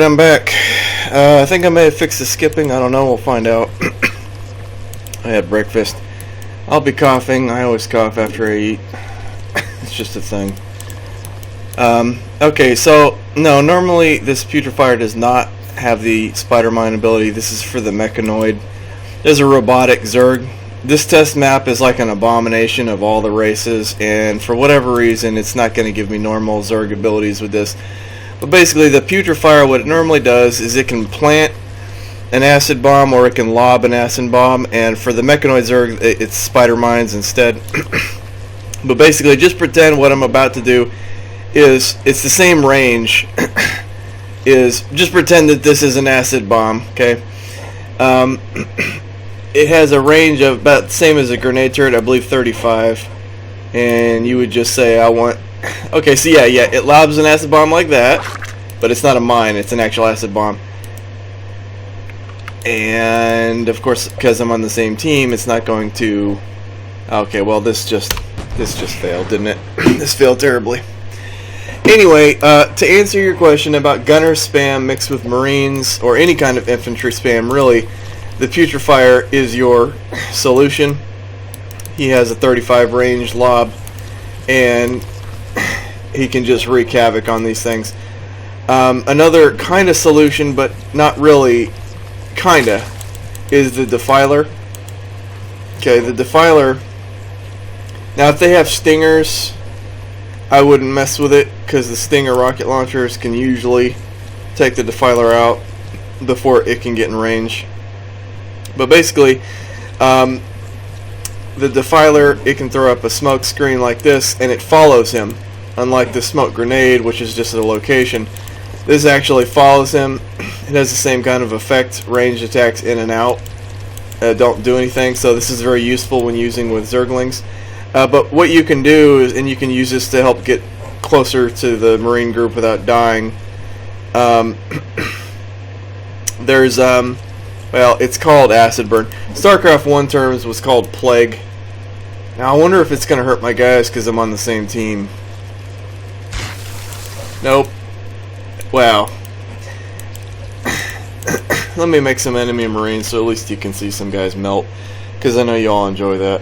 I'm back. I think I may have fixed the skipping. I don't know. We'll find out. I had breakfast. I'll be coughing. I always cough after I eat. It's just a thing. Okay, so, no, normally this Putrefier does not have the Spider Mine ability. This is for the Mechanoid. There's a robotic Zerg. This test map is like an abomination of all the races, and for whatever reason, it's not going to give me normal Zerg abilities with this. But basically, the Putrefier, what it normally does is it can plant an acid bomb or it can lob an acid bomb, and for the Mechanoid Zerg, it's Spider Mines instead. But basically, just pretend what I'm about to do is, it's the same range, just pretend that this is an acid bomb, okay? It has a range of about the same as a grenade turret, I believe 35. And you would just say, I want... Okay, so yeah, it lobs an acid bomb like that, but it's not a mine, it's an actual acid bomb. And, of course, because I'm on the same team, it's not going to... Okay, well, this just failed, didn't it? This failed terribly. Anyway, to answer your question about gunner spam mixed with Marines, or any kind of infantry spam, really, the Putrefier is your solution. He has a 35 range lob, and he can just wreak havoc on these things. Another kind of solution, but not really, kinda, is the Defiler. Okay, the Defiler. Now, if they have stingers, I wouldn't mess with it, because the Stinger rocket launchers can usually take the Defiler out before it can get in range. But basically, the Defiler, it can throw up a smoke screen like this, and it follows him. Unlike the smoke grenade, which is just a location, this actually follows him. It has the same kind of effect. Ranged attacks in and out don't do anything, so this is very useful when using with Zerglings. But what you can do is, and you can use this to help get closer to the Marine group without dying. There's well, it's called Acid Burn. Starcraft 1 terms was called Plague. Now I wonder if it's going to hurt my guys because I'm on the same team. Nope. Wow. Let me make some enemy Marines so at least you can see some guys melt, because I know you all enjoy that.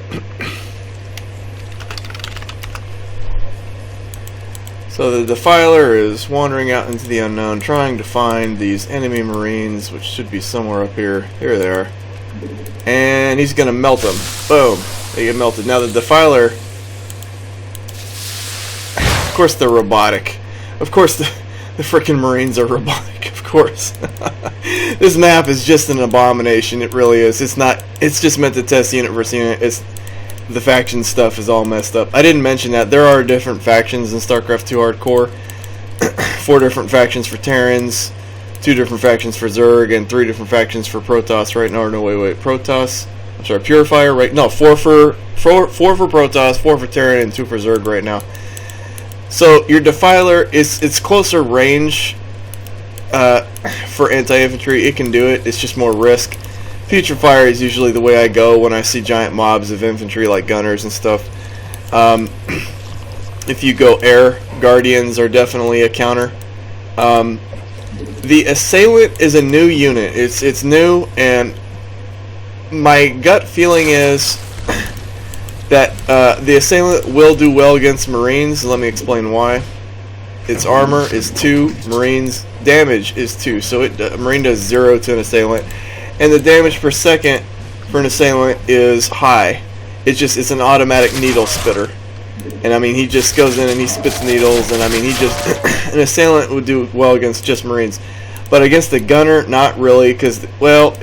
So the Defiler is wandering out into the unknown, trying to find these enemy Marines, which should be somewhere up here. Here they are. And he's going to melt them. Boom. They get melted. Now the Defiler, of course they're robotic. Of course the frickin' Marines are robotic, of course. This map is just an abomination, it really is. It's just meant to test unit versus unit. The faction stuff is all messed up. I didn't mention that there are different factions in StarCraft 2 Hardcore. 4 different factions for Terrans, 2 different factions for Zerg, and 3 different factions for Protoss right now. No, wait, Protoss. I'm sorry, Purifier, right? No, 4 for Protoss, 4 for Terran, and 2 for Zerg right now. So your Defiler it's closer range for anti-infantry. It can do it. It's just more risk. Putrefier is usually the way I go when I see giant mobs of infantry like gunners and stuff. If you go air, Guardians are definitely a counter. The Assailant is a new unit. It's new, and my gut feeling is that the Assailant will do well against Marines. Let me explain why. Its armor is 2, Marines damage is 2, so a Marine does 0 to an Assailant. And the damage per second for an Assailant is high. It's an automatic needle spitter. And I mean, he just goes in and he spits needles, and I mean, an Assailant would do well against just Marines. But against the gunner, not really, because, well,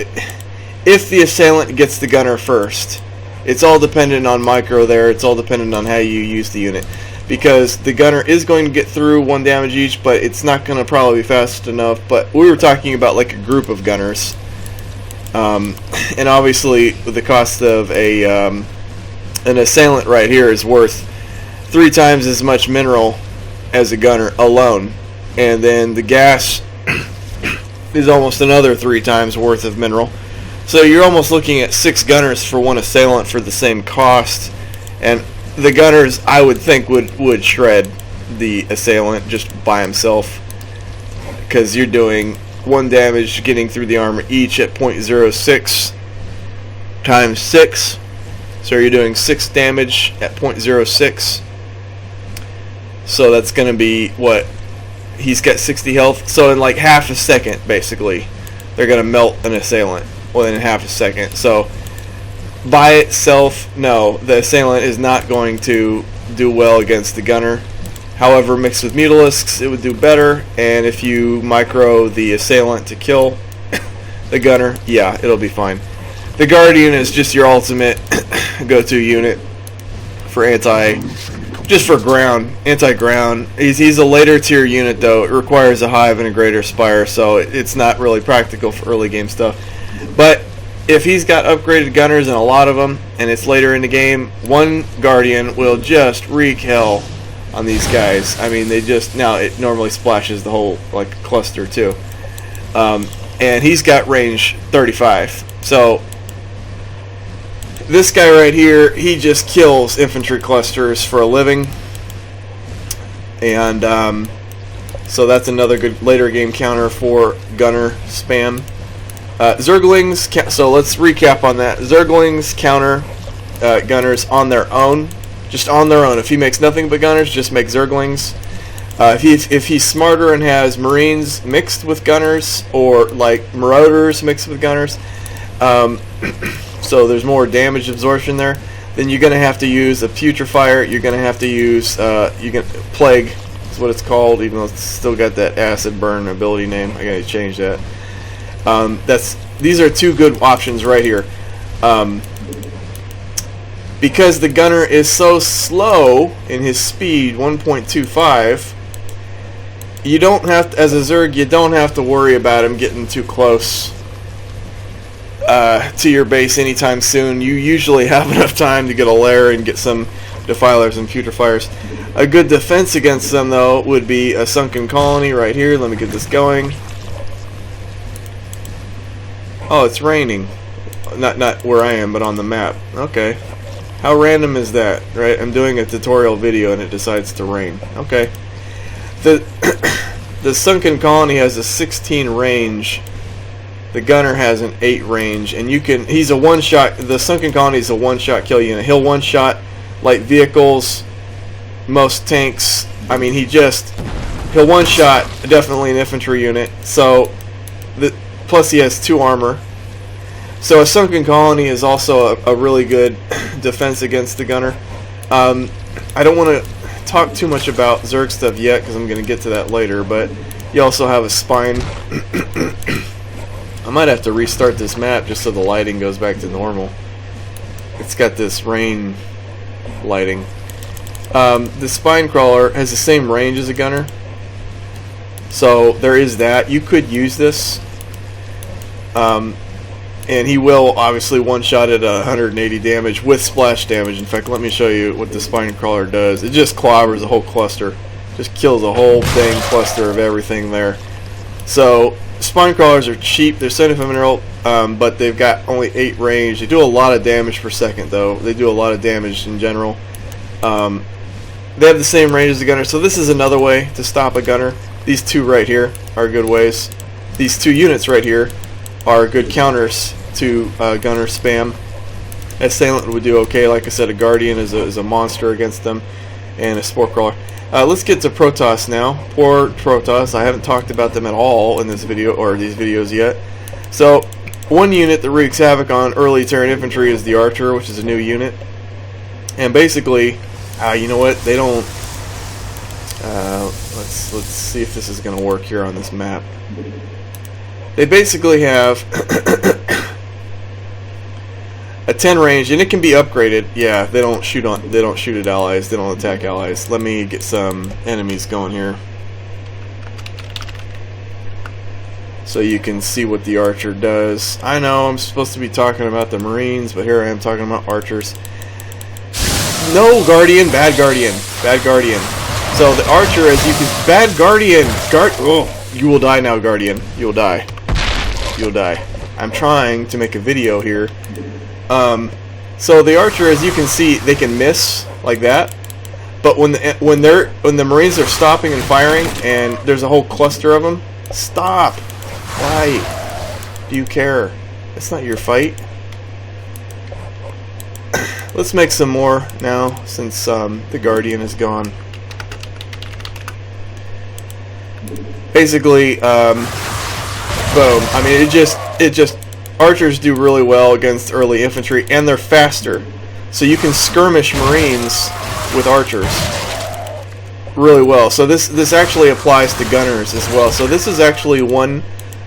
if the Assailant gets the gunner first, it's all dependent on micro there, it's all dependent on how you use the unit. Because the gunner is going to get through 1 damage each, but it's not going to probably be fast enough. But we were talking about like a group of gunners. And obviously the cost of an Assailant right here is worth 3 times as much mineral as a gunner alone, and then the gas is almost another 3 times worth of mineral. So you're almost looking at 6 gunners for 1 Assailant for the same cost, and the gunners I would think would shred the Assailant just by himself, because you're doing 1 damage getting through the armor each at 0.06 times 6. So you're doing 6 damage at 0.06. So that's going to be what? He's got 60 health. So in like half a second, basically, they're going to melt an assailant within half a second. So by itself, no, the assailant is not going to do well against the gunner. However, mixed with Mutalisks, it would do better. And if you micro the assailant to kill the gunner, yeah, it'll be fine. The Guardian is just your ultimate go-to unit for anti-ground. He's a later tier unit though. It requires a Hive and a Greater Spire, so it's not really practical for early game stuff. But if he's got upgraded gunners and a lot of them, and it's later in the game, 1 Guardian will just wreak hell on these guys. I mean, now it normally splashes the whole like cluster too. And he's got range 35. So this guy right here, he just kills infantry clusters for a living. And so that's another good later game counter for gunner spam. Zerglings, so let's recap on that. Zerglings counter gunners on their own. Just on their own. If he makes nothing but gunners, just make Zerglings. If he's smarter and has Marines mixed with gunners, or like Marauders mixed with gunners, so there's more damage absorption there, then you're going to have to use a Putrefier. You're going to have to use Plague is what it's called, even though it's still got that acid burn ability name. I got to change that. These are 2 good options right here. Because the gunner is so slow in his speed, 1.25, you don't have to, as a Zerg, you don't have to worry about him getting too close to your base anytime soon. You usually have enough time to get a lair and get some Defilers and Putrefiers. A good defense against them, though, would be a Sunken Colony right here. Let me get this going. Oh, it's raining. Not where I am, but on the map. Okay. How random is that, right? I'm doing a tutorial video and it decides to rain. Okay. The Sunken Colony has a 16 range. The gunner has an 8 range, and he's a one-shot. The Sunken Colony is a one-shot kill unit. He'll one-shot light vehicles, most tanks. I mean, he'll one-shot definitely an infantry unit. So, plus he has 2 armor. So a Sunken Colony is also a really good defense against the gunner. I don't want to talk too much about Zerg stuff yet because I'm going to get to that later, but you also have a Spine. I might have to restart this map just so the lighting goes back to normal. It's got this rain lighting. The Spine Crawler has the same range as a gunner, so there is that. You could use this. And he will obviously one-shot at 180 damage with splash damage. In fact, let me show you what the Spine Crawler does. It just clobbers a whole cluster. Just kills a whole dang cluster of everything there. So, Spine Crawlers are cheap. They're 75 mineral, but they've got only 8 range. They do a lot of damage per second, though. They do a lot of damage in general. They have the same range as the gunner. So this is another way to stop a gunner. These 2 right here are good ways. These 2 units right here are good counters to gunner spam. Assailant would do okay. Like I said, a Guardian is a monster against them, and a Spore Crawler. Let's get to Protoss now. Poor Protoss. I haven't talked about them at all in this video or these videos yet. So, one unit that wreaks havoc on early Terran infantry is the Archer, which is a new unit. And basically, you know what? They don't. Let's see if this is going to work here on this map. They basically have a 10 range, and it can be upgraded. Yeah, they don't shoot at allies. They don't attack allies. Let me get some enemies going here, so you can see what the Archer does. I know I'm supposed to be talking about the Marines, but here I am talking about Archers. No Guardian, bad Guardian, bad Guardian. So the Archer, as you can, bad Guardian, you will die now, Guardian. You will die. You'll die. I'm trying to make a video here. So the Archer, as you can see, they can miss like that. But when the Marines are stopping and firing, and there's a whole cluster of them, stop. Why do you care? It's not your fight. Let's make some more now, since the Guardian is gone. Basically, boom. I mean, it just archers do really well against early infantry, and they're faster, so you can skirmish Marines with archers really well. So this actually applies to gunners as well. So this is actually one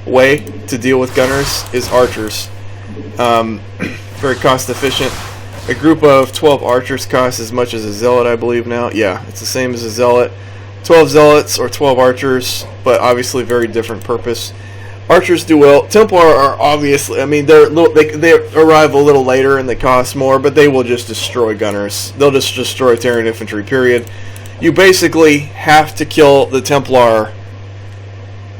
way to deal with gunners is archers. Very cost efficient. A group of 12 archers costs as much as a zealot, I believe now. Yeah, it's the same as a zealot. 12 zealots or 12 archers, but obviously very different purpose. Archers do well. Templar are obviously, I mean, they arrive a little later and they cost more, but they will just destroy gunners. They'll just destroy Terran infantry, period. You basically have to kill the Templar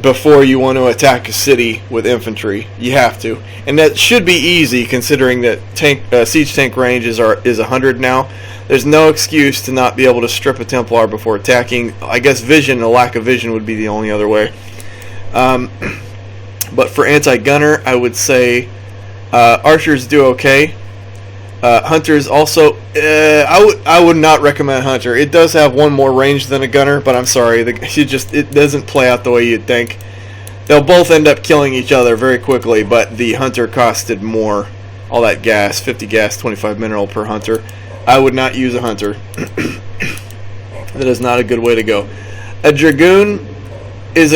before you want to attack a city with infantry. You have to. And that should be easy considering that siege tank range is 100 now. There's no excuse to not be able to strip a Templar before attacking. I guess vision, a lack of vision would be the only other way. But for anti-gunner, I would say archers do okay. Hunters also, I would not recommend Hunter. It does have one more range than a gunner, but I'm sorry, it doesn't play out the way you'd think. They'll both end up killing each other very quickly, but the Hunter costed more. All that gas, 50 gas, 25 mineral per Hunter. I would not use a Hunter. That is not a good way to go. A Dragoon is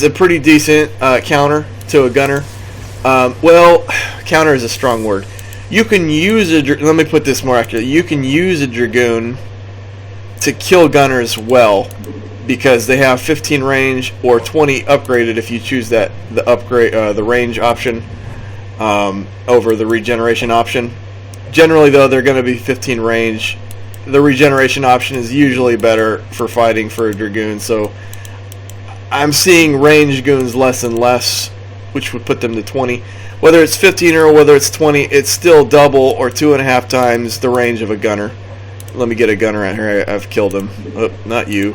a pretty decent counter to a gunner. Well, counter is a strong word. You can use let me put this more accurately. You can use a Dragoon to kill gunners well because they have 15 range or 20 upgraded if you choose the range option over the regeneration option. Generally, though, they're going to be 15 range. The regeneration option is usually better for fighting for a Dragoon, so I'm seeing range goons less and less, which would put them to 20. Whether it's 15 or whether it's 20, it's still double or 2.5 times the range of a gunner. Let me get a gunner out here. I've killed him. Oh, not you.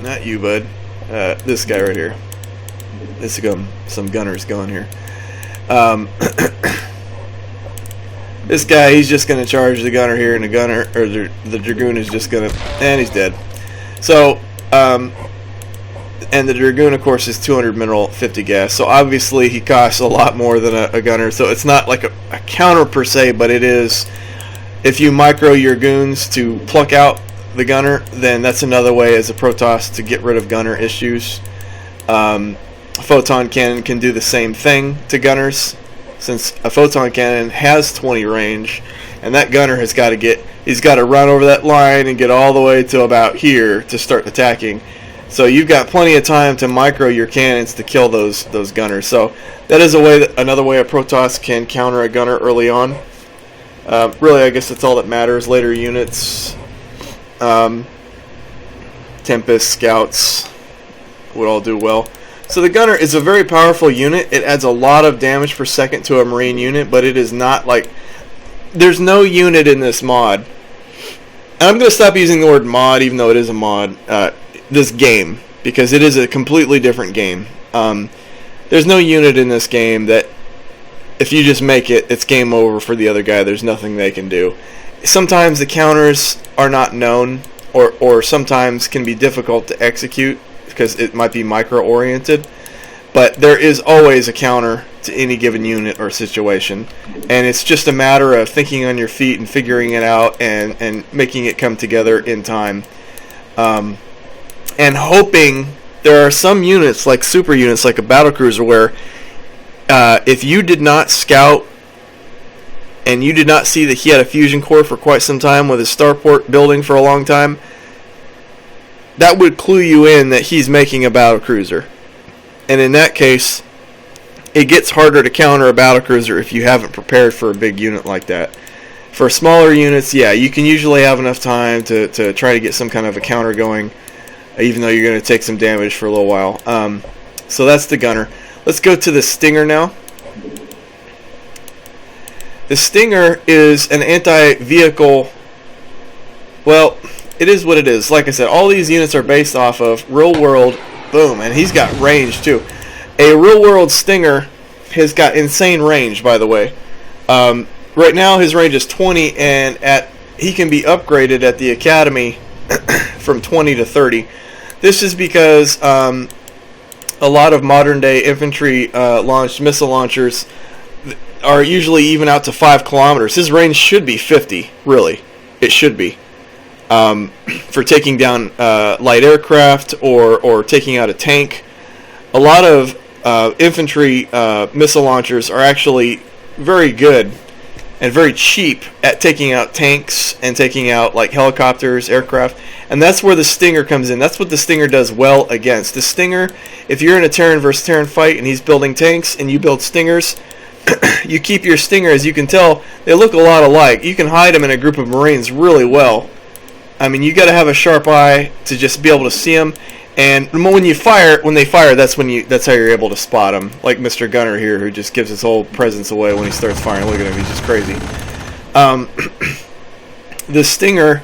Not you, bud. This guy right here. Let's go. Some gunners going here. This guy, he's just going to charge the gunner here, and the Dragoon is just going to... And he's dead. So, and the Dragoon, of course, is 200 mineral, 50 gas. So obviously he costs a lot more than a gunner. So it's not like a counter per se, but it is. If you micro your goons to pluck out the gunner, then that's another way as a Protoss to get rid of gunner issues. Photon cannon can do the same thing to gunners, since a photon cannon has 20 range, and that gunner he's got to run over that line and get all the way to about here to start attacking. So you've got plenty of time to micro your cannons to kill those gunners. So that is another way a Protoss can counter a gunner early on. Really, I guess that's all that matters. Later units, Tempest, Scouts would all do well. So the gunner is a very powerful unit. It adds a lot of damage per second to a Marine unit, but it is not like... There's no unit in this mod. And I'm going to stop using the word mod, even though it is a mod. This game, because it is a completely different game. There's no unit in this game that if you just make it, it's game over for the other guy. There's nothing they can do. Sometimes the counters are not known, or sometimes can be difficult to execute because it might be micro-oriented, but there is always a counter to any given unit or situation, and it's just a matter of thinking on your feet and figuring it out and making it come together in time. And hoping. There are some units, like super units, like a battlecruiser, where if you did not scout and you did not see that he had a fusion core for quite some time with his starport building for a long time, that would clue you in that he's making a battlecruiser. And in that case, it gets harder to counter a battlecruiser if you haven't prepared for a big unit like that. For smaller units, yeah, you can usually have enough time to try to get some kind of a counter going, even though you're going to take some damage for a little while. So that's the gunner. Let's go to the Stinger now. The Stinger is an anti-vehicle... Well, it is what it is. Like I said, all these units are based off of real-world... Boom, and he's got range, too. A real-world Stinger has got insane range, by the way. Right now his range is 20, and he can be upgraded at the Academy from 20 to 30. This is because a lot of modern-day infantry launched missile launchers are usually even out to 5 kilometers. His range should be 50, really. It should be. For taking down light aircraft or taking out a tank. A lot of infantry missile launchers are actually very good and very cheap at taking out tanks and taking out like helicopters, aircraft, and that's where the Stinger comes in. That's what the Stinger does well against. The Stinger, if you're in a Terran versus Terran fight and he's building tanks and you build Stingers, you keep your Stinger, as you can tell, they look a lot alike. You can hide them in a group of Marines really well. I mean, you got to have a sharp eye to just be able to see them. And when they fire, that's how you're able to spot them. Like Mr. Gunner here, who just gives his whole presence away when he starts firing. Look at him, he's just crazy. The Stinger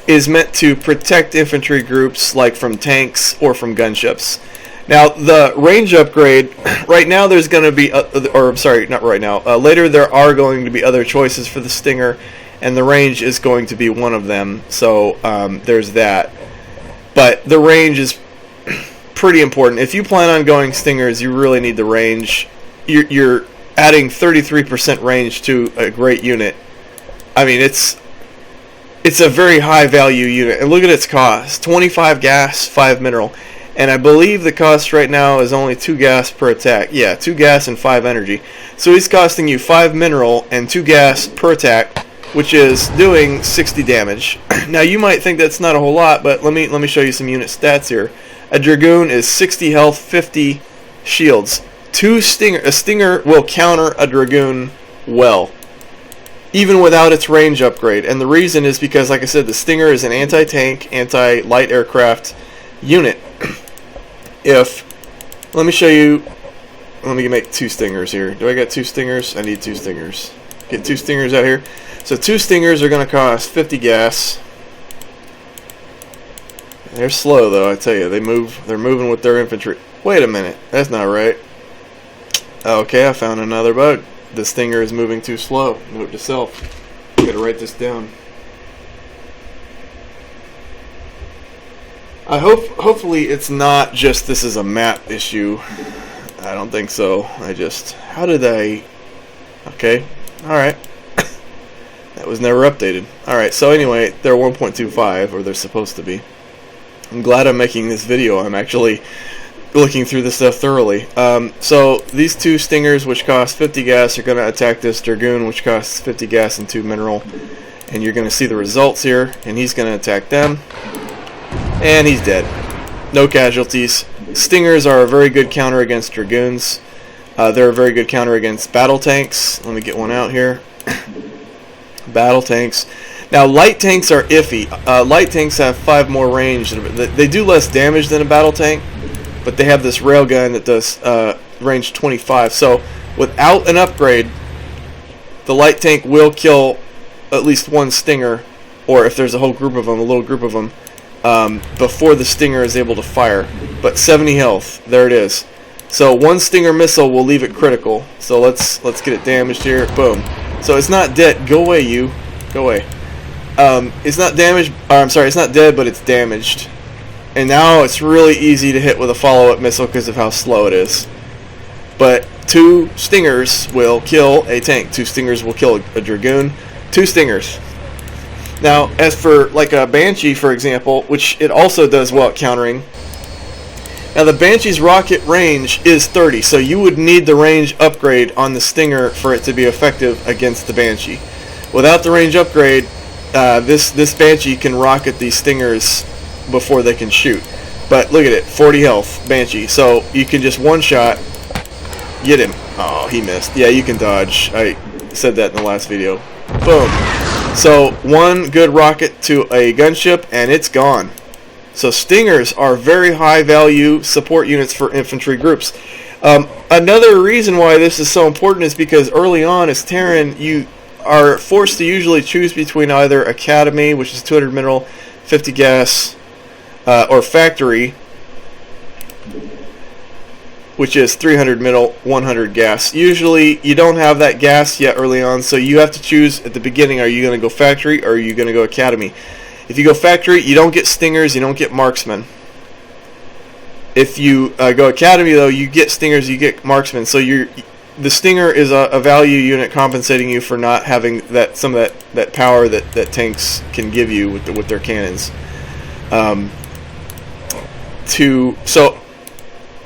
is meant to protect infantry groups, like from tanks or from gunships. Now, the range upgrade, right now there's going to be, not right now. Later there are going to be other choices for the Stinger, and the range is going to be one of them. So there's that. But the range is pretty important. If you plan on going Stingers, you really need the range. You're adding 33% range to a great unit. I mean, it's a very high value unit. And look at its cost. 25 gas, 5 mineral. And I believe the cost right now is only 2 gas per attack. Yeah, 2 gas and 5 energy. So he's costing you 5 mineral and 2 gas per attack, which is doing 60 damage. Now you might think that's not a whole lot, but let me show you some unit stats here. A Dragoon is 60 health, 50 shields. A Stinger will counter a Dragoon well, even without its range upgrade. And the reason is because, like I said, the Stinger is an anti-tank, anti-light aircraft unit. Let me show you. Let me make 2 Stingers here. Do I got 2 Stingers? I need 2 Stingers. Get 2 Stingers out here. So 2 Stingers are going to cost 50 gas. They're slow, though, I tell you. They're moving with their infantry. Wait a minute. That's not right. Okay, I found another bug. The Stinger is moving too slow. Note to self. Gotta write this down. Hopefully it's not just this is a map issue. I don't think so. Okay. Alright. That was never updated. Alright, so anyway, they're 1.25, or they're supposed to be. I'm glad I'm making this video. I'm actually looking through this stuff thoroughly. So these 2 Stingers, which cost 50 gas, are going to attack this Dragoon, which costs 50 gas and 2 mineral. And you're going to see the results here, and he's going to attack them. And he's dead. No casualties. Stingers are a very good counter against Dragoons. They're a very good counter against battle tanks. Let me get one out here. Battle tanks. Now, light tanks are iffy. Light tanks have 5 more range. They do less damage than a battle tank, but they have this railgun that does range 25. So, without an upgrade, the light tank will kill at least 1 Stinger, or if there's a whole group of them, a little group of them, before the Stinger is able to fire. But 70 health. There it is. So 1 Stinger missile will leave it critical. So let's get it damaged here. Boom. So it's not dead. Go away, you. Go away. It's not damaged. It's not dead, but it's damaged. And now it's really easy to hit with a follow-up missile because of how slow it is. But 2 Stingers will kill a tank. 2 Stingers will kill a Dragoon. 2 Stingers. Now, as for like a Banshee, for example, which it also does well at countering. Now, the Banshee's rocket range is 30, so you would need the range upgrade on the Stinger for it to be effective against the Banshee. Without the range upgrade, this Banshee can rocket these Stingers before they can shoot. But look at it, 40 health, Banshee. So you can just one-shot, get him. Oh, he missed. Yeah, you can dodge. I said that in the last video. Boom. So 1 good rocket to a gunship, and it's gone. So Stingers are very high value support units for infantry groups. Another reason why this is so important is because early on as Terran, you are forced to usually choose between either Academy, which is 200 mineral, 50 gas, or Factory. which is 300 middle, 100 gas. Usually you don't have that gas yet early on, so you have to choose at the beginning, are you going to go factory or are you going to go academy? If you go factory, you don't get stingers, you don't get marksmen. If you go academy, though, you get stingers, you get marksmen. So the stinger is a value unit compensating you for not having some of that power that tanks can give you with their cannons. So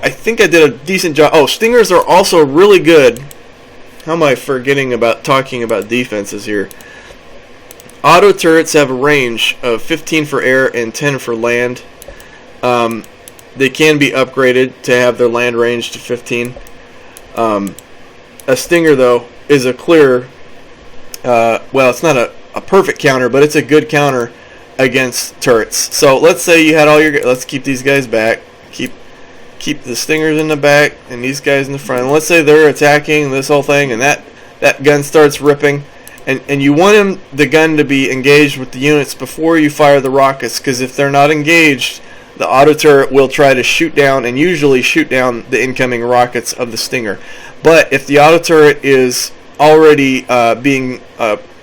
I think I did a decent job. Oh, stingers are also really good. How am I forgetting about talking about defenses here? Auto turrets have a range of 15 for air and 10 for land. They can be upgraded to have their land range to 15. A stinger, though, is a clear, well, it's not a perfect counter, but it's a good counter against turrets. So let's say you had all your, let's keep these guys back, keep the stingers in the back and these guys in the front. And let's say they're attacking this whole thing and that gun starts ripping, and you want the gun to be engaged with the units before you fire the rockets, because if they're not engaged, the auto turret will try to shoot down and usually shoot down the incoming rockets of the stinger. But if the auto turret is already being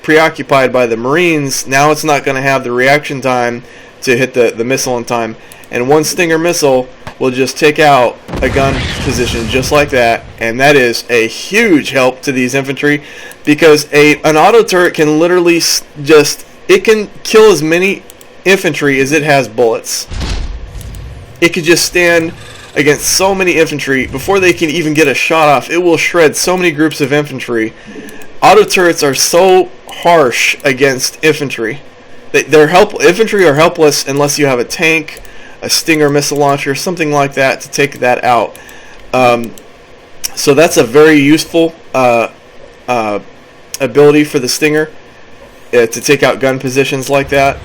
preoccupied by the Marines, now it's not going to have the reaction time to hit the missile in time. And one stinger missile will just take out a gun position just like that, and that is a huge help to these infantry, because an auto turret can literally it can kill as many infantry as it has bullets. It could just stand against so many infantry before they can even get a shot off. It will shred so many groups of infantry. Auto turrets are so harsh against infantry. Infantry are helpless unless you have a tank, a Stinger missile launcher, something like that to take that out. So that's a very useful ability for the Stinger to take out gun positions like that.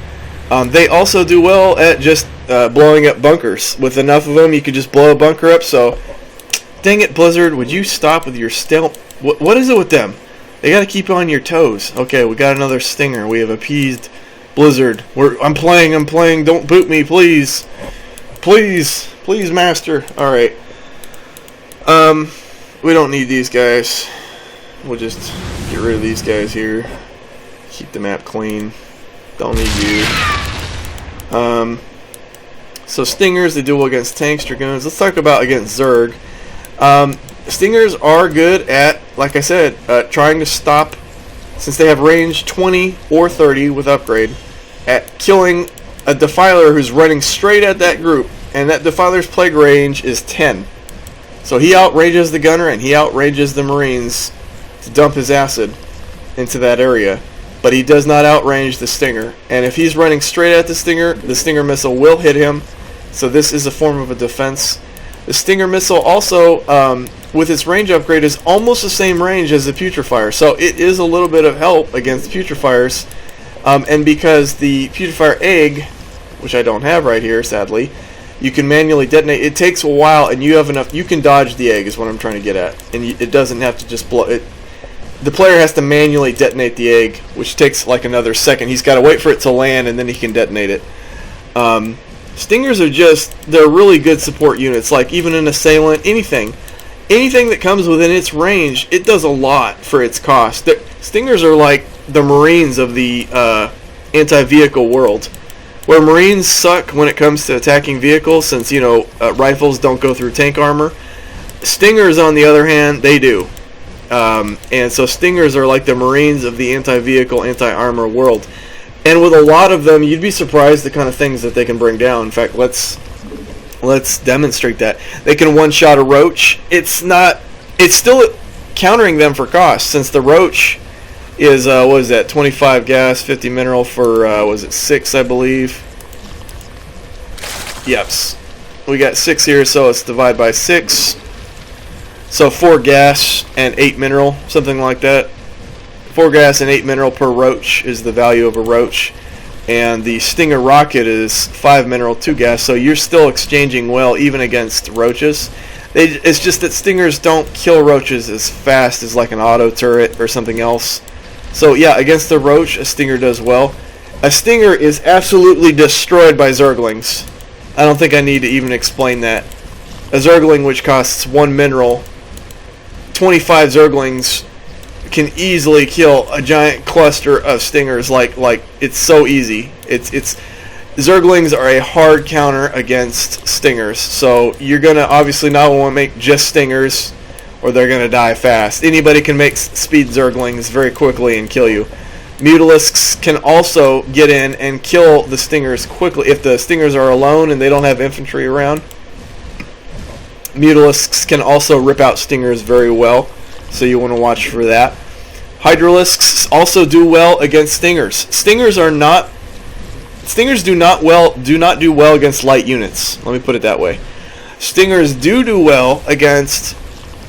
They also do well at just blowing up bunkers. With enough of them, you could just blow a bunker up. So, dang it, Blizzard, would you stop with your stealth? What is it with them? They got to keep on your toes. Okay, we got another Stinger. We have appeased Blizzard. I'm playing. Don't boot me, please. Please, master. All right. We don't need these guys. We'll just get rid of these guys here. Keep the map clean. Don't need you. So Stingers, they do well against tanks, Dragoons. Let's talk about against Zerg. Stingers are good at, like I said, trying to stop, since they have range 20 or 30 with upgrade, at killing a Defiler who's running straight at that group, and that Defiler's plague range is 10. So he outranges the gunner and he outranges the Marines to dump his acid into that area. But he does not outrange the Stinger. And if he's running straight at the Stinger missile will hit him. So this is a form of a defense. The Stinger missile also, with its range upgrade, is almost the same range as the Putrefier. So it is a little bit of help against Putrefiers. And because the Putrefier egg, which I don't have right here, sadly, you can manually detonate. It takes a while, and you have enough. You can dodge the egg, is what I'm trying to get at. And it doesn't have to just blow it. The player has to manually detonate the egg, which takes like another second. He's got to wait for it to land, and then he can detonate it. Stingers are they're really good support units. Like even an Assailant, anything that comes within its range, it does a lot for its cost. Stingers are like the Marines of the anti-vehicle world, where Marines suck when it comes to attacking vehicles, since rifles don't go through tank armor. Stingers, on the other hand, they do. And so Stingers are like the Marines of the anti-vehicle, anti-armor world. And with a lot of them, you'd be surprised the kind of things that they can bring down. In fact, let's demonstrate that. They can one-shot a Roach. It's still countering them for cost, since the Roach is, 25 gas, 50 mineral for, 6, I believe? Yes. We got 6 here, so let's divide by 6. So 4 gas and 8 mineral, something like that. 4 gas and 8 mineral per Roach is the value of a Roach. And the Stinger rocket is 5 mineral, 2 gas, so you're still exchanging well even against Roaches. It's just that Stingers don't kill Roaches as fast as like an auto turret or something else. So yeah, against the Roach, a Stinger does well. A Stinger is absolutely destroyed by Zerglings. I don't think I need to even explain that. a Zergling which costs 1 mineral, 25 Zerglings can easily kill a giant cluster of stingers. Like it's so easy. It's Zerglings are a hard counter against stingers, so you're gonna obviously not want to make just stingers, or they're gonna die fast. Anybody can make speed Zerglings very quickly and kill you. Mutalisks can also get in and kill the stingers quickly if the stingers are alone and they don't have infantry around. Mutalisks can also rip out stingers very well, so you want to watch for that. Hydralisks also do well against stingers. Stingers do not do well against light units. Let me put it that way. Stingers do well against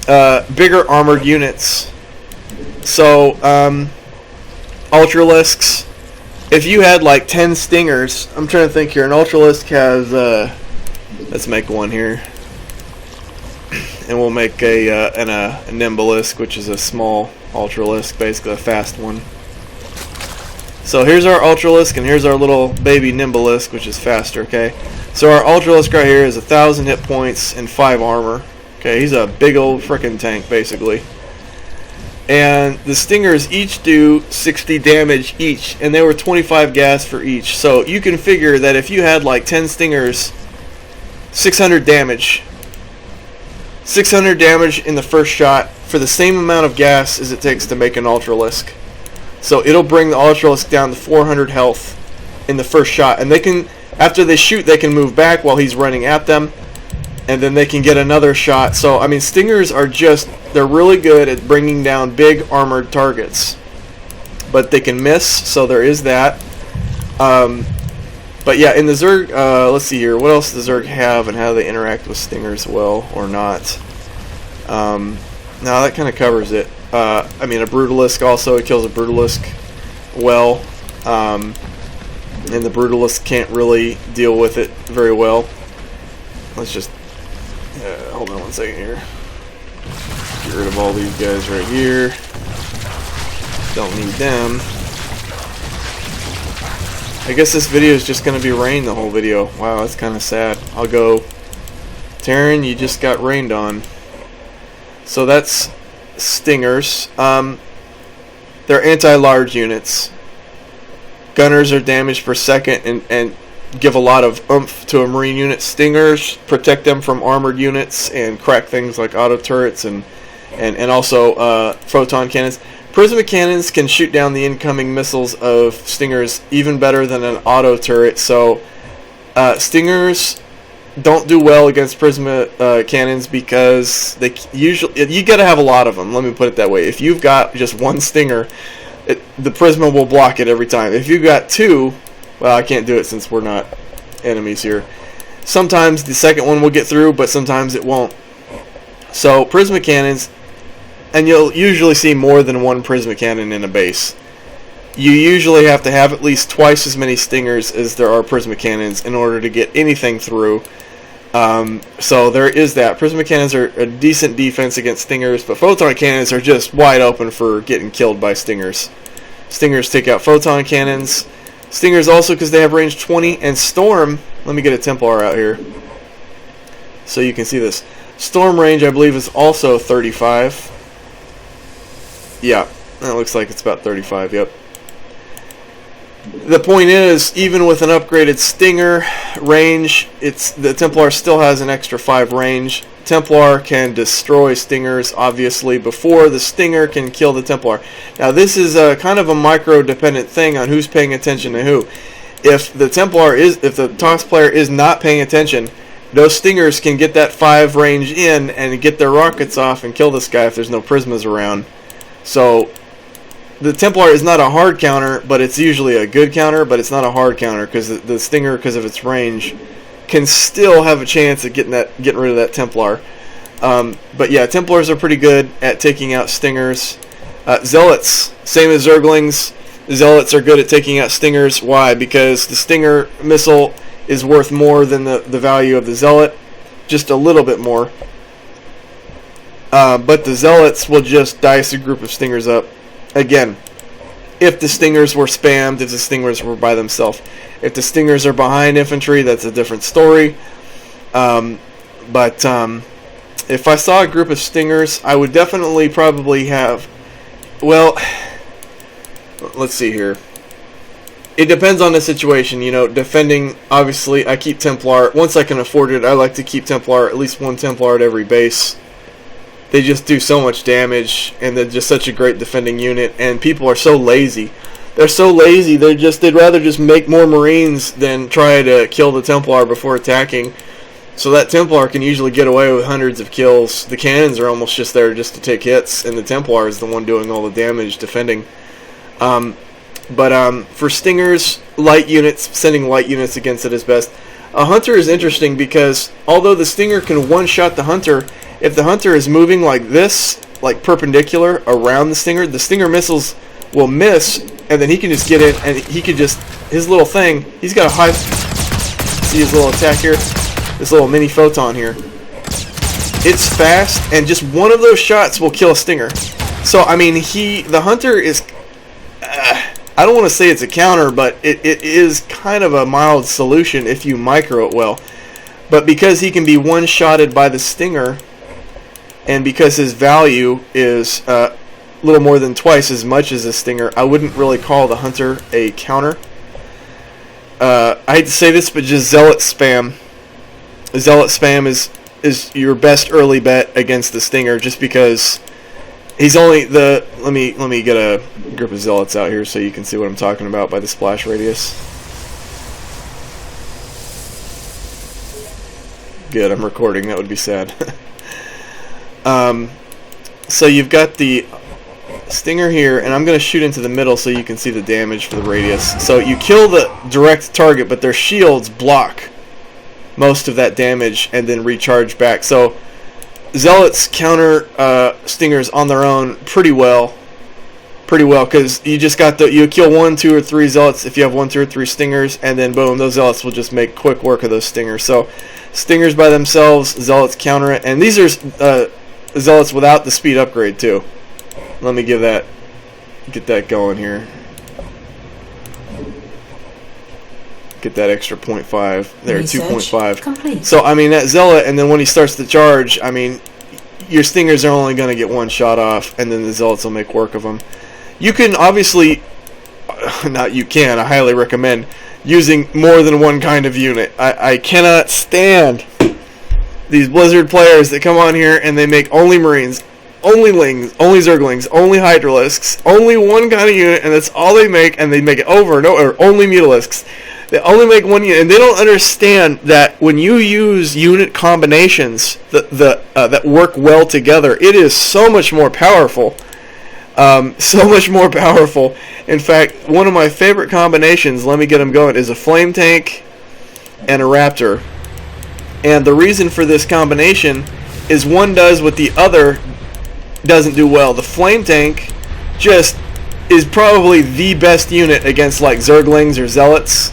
bigger armored units. So Ultralisks, if you had like 10 stingers, I'm trying to think here. An Ultralisk has let's make one here. And we'll make a Nimbalisk, which is a small Ultralisk, basically a fast one. So here's our Ultralisk, and here's our little baby Nimbalisk, which is faster, okay? So our Ultralisk right here is 1,000 hit points and 5 armor. Okay, he's a big old frickin' tank, basically. And the Stingers each do 60 damage each, and they were 25 gas for each. So you can figure that if you had like 10 Stingers, 600 damage. 600 damage in the first shot for the same amount of gas as it takes to make an Ultralisk. So it'll bring the Ultralisk down to 400 health in the first shot. And they can, after they shoot, they can move back while he's running at them. And then they can get another shot. So, I mean, Stingers are just, they're really good at bringing down big armored targets. But they can miss, so there is that. But yeah, in the Zerg, let's see here. What else does Zerg have and how do they interact with Stingers well or not? No, that kind of covers it. I mean, a Brutalisk also, it kills a Brutalisk well. And the Brutalisk can't really deal with it very well. Let's just, hold on one second here. Get rid of all these guys right here. Don't need them. I guess this video is just going to be rain the whole video. Wow, that's kind of sad. I'll go, Terran, you just got rained on. So that's Stingers. They're anti-large units. Gunners are damage per second and give a lot of oomph to a marine unit. Stingers protect them from armored units and crack things like auto turrets and also photon cannons. Prismatic cannons can shoot down the incoming missiles of Stingers even better than an auto turret. So Stingers don't do well against Prisma cannons because they usually, you got to have a lot of them. Let me put it that way. If you've got just one Stinger, the Prisma will block it every time. If you've got two, well, I can't do it since we're not enemies here. Sometimes the second one will get through, but sometimes it won't. So Prisma cannons, and you'll usually see more than one Prisma cannon in a base. You usually have to have at least twice as many Stingers as there are Prisma cannons in order to get anything through. So there is that. Prisma cannons are a decent defense against Stingers, but photon cannons are just wide open for getting killed by Stingers. Stingers take out photon cannons. Stingers also, because they have range 20, and Storm, let me get a Templar out here so you can see this. Storm range, I believe, is also 35. Yeah, that looks like it's about 35, yep. The point is, even with an upgraded Stinger range, the Templar still has an extra 5 range. Templar can destroy Stingers, obviously, before the Stinger can kill the Templar. Now, this is a kind of a micro-dependent thing on who's paying attention to who. If the Toss player is not paying attention, those Stingers can get that 5 range in and get their rockets off and kill this guy if there's no Prismas around. So the Templar is not a hard counter, but it's usually a good counter, but it's not a hard counter because the Stinger, because of its range, can still have a chance at getting rid of that Templar. But yeah, Templars are pretty good at taking out Stingers. Zealots, same as Zerglings. Zealots are good at taking out Stingers. Why? Because the Stinger missile is worth more than the value of the Zealot, just a little bit more. But the Zealots will just dice a group of Stingers up. Again, if the Stingers were spammed, if the Stingers were by themselves. If the Stingers are behind infantry, that's a different story. But if I saw a group of Stingers, I would definitely probably have... Well, let's see here. It depends on the situation, you know. Defending, obviously, I keep Templar. Once I can afford it, I like to keep Templar, at least one Templar at every base. They just do so much damage, and they're just such a great defending unit, and people are so lazy. They're so lazy, they'd rather just make more Marines than try to kill the Templar before attacking. So that Templar can usually get away with hundreds of kills. The cannons are almost just there just to take hits, and the Templar is the one doing all the damage defending. But for Stingers, light units, sending light units against it is best. A Hunter is interesting because although the Stinger can one-shot the Hunter, if the Hunter is moving like this, like perpendicular around the Stinger missiles will miss, and then he can just get in, and he could just, his little thing, he's got a high, see his little attack here? This little mini photon here. It's fast, and just one of those shots will kill a Stinger. So, I mean, the Hunter is, I don't want to say it's a counter, but it is kind of a mild solution if you micro it well. But because he can be one-shotted by the Stinger, and because his value is a little more than twice as much as a Stinger, I wouldn't really call the Hunter a counter. I hate to say this, but just Zealot spam. Zealot spam is your best early bet against the Stinger, just because he's only the... Let me get a group of Zealots out here so you can see what I'm talking about by the splash radius. Good, I'm recording. That would be sad. So you've got the Stinger here, and I'm going to shoot into the middle so you can see the damage for the radius. So you kill the direct target, but their shields block most of that damage and then recharge back. So Zealots counter Stingers on their own pretty well, because you just got you kill 1, 2, or 3 Zealots if you have 1, 2, or 3 Stingers, and then boom, those Zealots will just make quick work of those Stingers. So Stingers by themselves, Zealots counter it, and these are Zealots without the speed upgrade too. Let me get that going here. Get that extra 0.5 there, 2.5. So I mean that Zealot, and then when he starts to charge, I mean your Stingers are only going to get one shot off, and then the Zealots will make work of them. You can obviously, I highly recommend using more than one kind of unit. I cannot stand these Blizzard players that come on here and they make only Marines, only Lings, only Zerglings, only Ultralisks, only one kind of unit, and that's all they make, and they make it over and over, only Mutalisks. They only make one unit, and they don't understand that when you use unit combinations that work well together, it is so much more powerful. So much more powerful. In fact, one of my favorite combinations, let me get them going, is a Flame Tank and a Raptor. And the reason for this combination is one does what the other doesn't do well. The Flame Tank just is probably the best unit against like Zerglings or Zealots.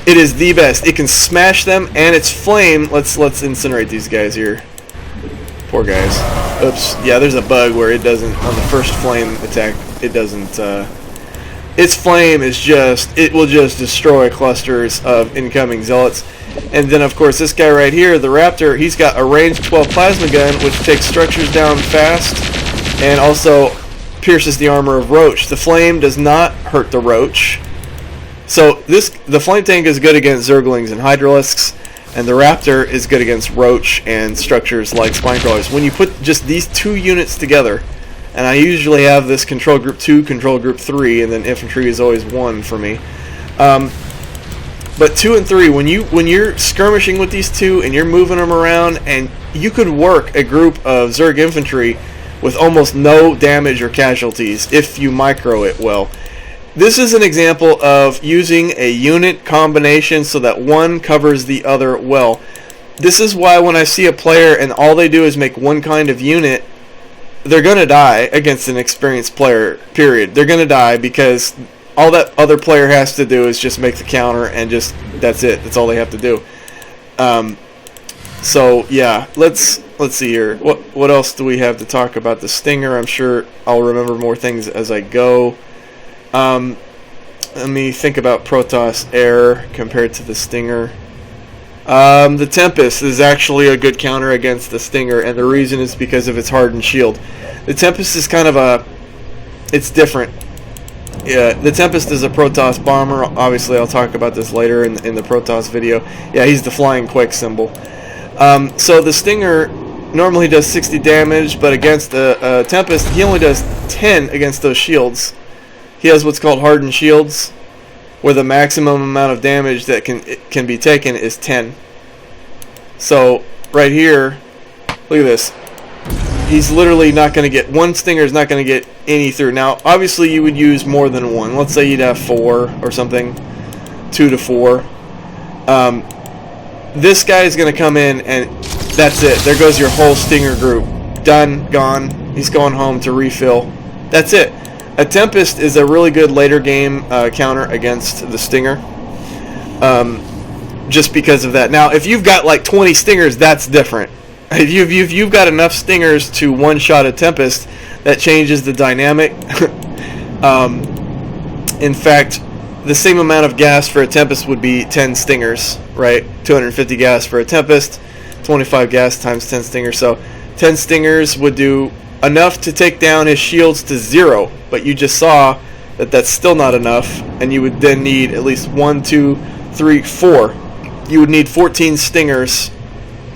It is the best. It can smash them, and it's flame. Let's incinerate these guys here. Poor guys. Oops. Yeah, there's a bug where it doesn't, on the first flame attack, it doesn't, its flame is just, it will just destroy clusters of incoming Zealots. And then, of course, this guy right here, the Raptor, he's got a range 12 plasma gun, which takes structures down fast, and also pierces the armor of Roach. The flame does not hurt the Roach. So the Flame Tank is good against Zerglings and Ultralisks, and the Raptor is good against Roach and structures like Spinecrawlers. When you put just these two units together, and I usually have this Control Group 2, Control Group 3, and then Infantry is always 1 for me. But 2 and 3, when you're skirmishing with these two and you're moving them around, and you could work a group of Zerg Infantry with almost no damage or casualties if you micro it well. This is an example of using a unit combination so that one covers the other well. This is why when I see a player and all they do is make one kind of unit, they're going to die against an experienced player, period. They're going to die because all that other player has to do is just make the counter, and just that's it. That's all they have to do. So yeah, let's see here. What else do we have to talk about the Stinger? I'm sure I'll remember more things as I go. Let me think about Protoss Air compared to the Stinger. The Tempest is actually a good counter against the Stinger, and the reason is because of its Hardened Shield. The Tempest is kind of it's different. Yeah, the Tempest is a Protoss bomber. Obviously, I'll talk about this later in the Protoss video. Yeah, he's the flying quake symbol. So the Stinger normally does 60 damage, but against the Tempest, he only does 10 against those shields. He has what's called Hardened Shields, where the maximum amount of damage that can be taken is 10. So right here, look at this. He's literally not going to get, one Stinger is not going to get any through. Now, obviously you would use more than one. Let's say you'd have 4 or something, 2 to 4. This guy is going to come in and that's it. There goes your whole Stinger group. Done, gone. He's going home to refill. That's it. A Tempest is a really good later game counter against the Stinger. Just because of that. Now, if you've got like 20 Stingers, that's different. If you've got enough Stingers to one-shot a Tempest, that changes the dynamic. In fact, the same amount of gas for a Tempest would be 10 Stingers, right? 250 gas for a Tempest, 25 gas times 10 Stingers. So 10 Stingers would do enough to take down his shields to 0, but you just saw that that's still not enough, and you would then need at least 1, 2, 3, 4. You would need 14 Stingers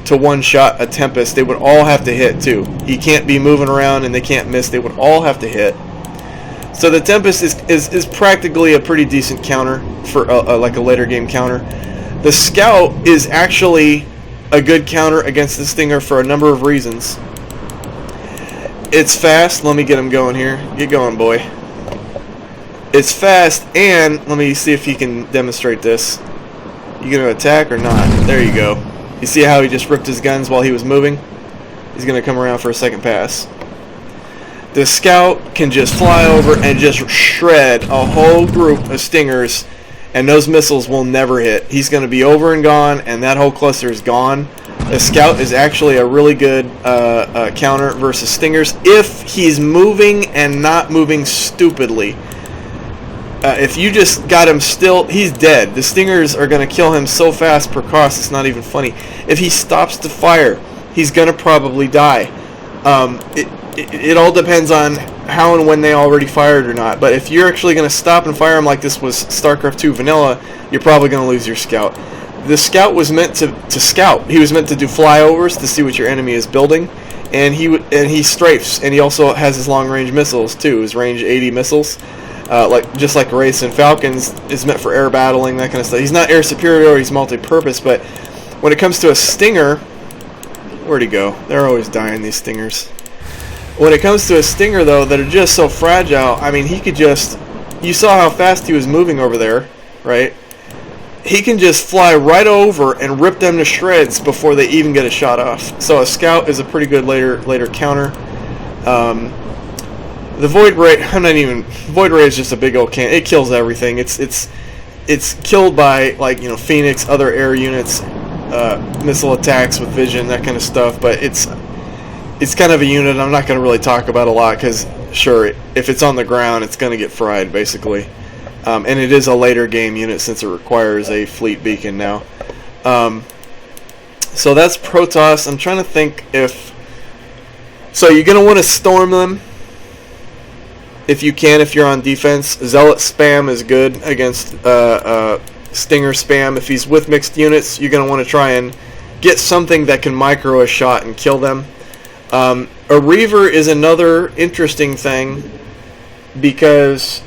to one-shot a Tempest. They would all have to hit too. He can't be moving around and they can't miss. They would all have to hit. So the Tempest is practically a pretty decent counter for like a later game counter. The Scout is actually a good counter against the Stinger for a number of reasons. It's fast. Let me get him going here. Get going, boy. It's fast, and let me see if he can demonstrate this. You gonna attack or not? There you go. You see how he just ripped his guns while he was moving? He's gonna come around for a second pass. The Scout can just fly over and just shred a whole group of Stingers, and those missiles will never hit. He's gonna be over and gone, and that whole cluster is gone. The Scout is actually a really good counter versus Stingers if he's moving and not moving stupidly. If you just got him still, he's dead. The Stingers are going to kill him so fast per cost, it's not even funny. If he stops to fire, he's going to probably die. It all depends on how and when they already fired or not. But if you're actually going to stop and fire him like this was StarCraft 2 Vanilla, you're probably going to lose your Scout. The Scout was meant to scout. He was meant to do flyovers to see what your enemy is building, and he strafes, and he also has his long-range missiles too. His range 80 missiles. Just like Wraiths and Falcons is meant for air battling, that kind of stuff. He's not air superior, he's multi-purpose, but when it comes to a Stinger, where'd he go? They're always dying, these Stingers. When it comes to a Stinger, though, that are just so fragile, I mean, he could just, you saw how fast he was moving over there, right? He can just fly right over and rip them to shreds before they even get a shot off. So a Scout is a pretty good later counter. The Void Ray, Void Ray is just a big old can. It kills everything. It's killed by, like, you know, Phoenix, other air units, missile attacks with vision, that kind of stuff. But it's kind of a unit I'm not going to really talk about a lot because, sure, if it's on the ground, it's going to get fried basically. And it is a later game unit since it requires a fleet beacon now. So that's Protoss. I'm trying to think if, so you're going to want to storm them. If you can, if you're on defense. Zealot spam is good against Stinger spam. If he's with mixed units, you're going to want to try and get something that can micro a shot and kill them. A Reaver is another interesting thing because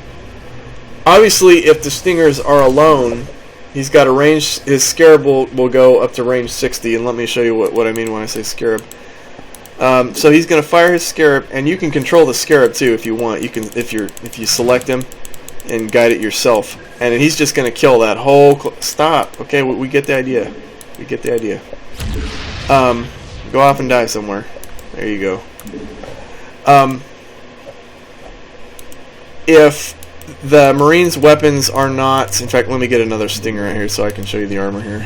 obviously if the Stingers are alone, he's got a range, his Scarab will go up to range 60, and let me show you what I mean when I say Scarab. So he's going to fire his Scarab, and you can control the Scarab too if you want. You can, if you select him and guide it yourself, and he's just going to kill that whole. Stop. Okay, we get the idea. We get the idea. Go off and die somewhere. There you go. If the Marines' weapons are not, in fact, let me get another Stinger right here so I can show you the armor here.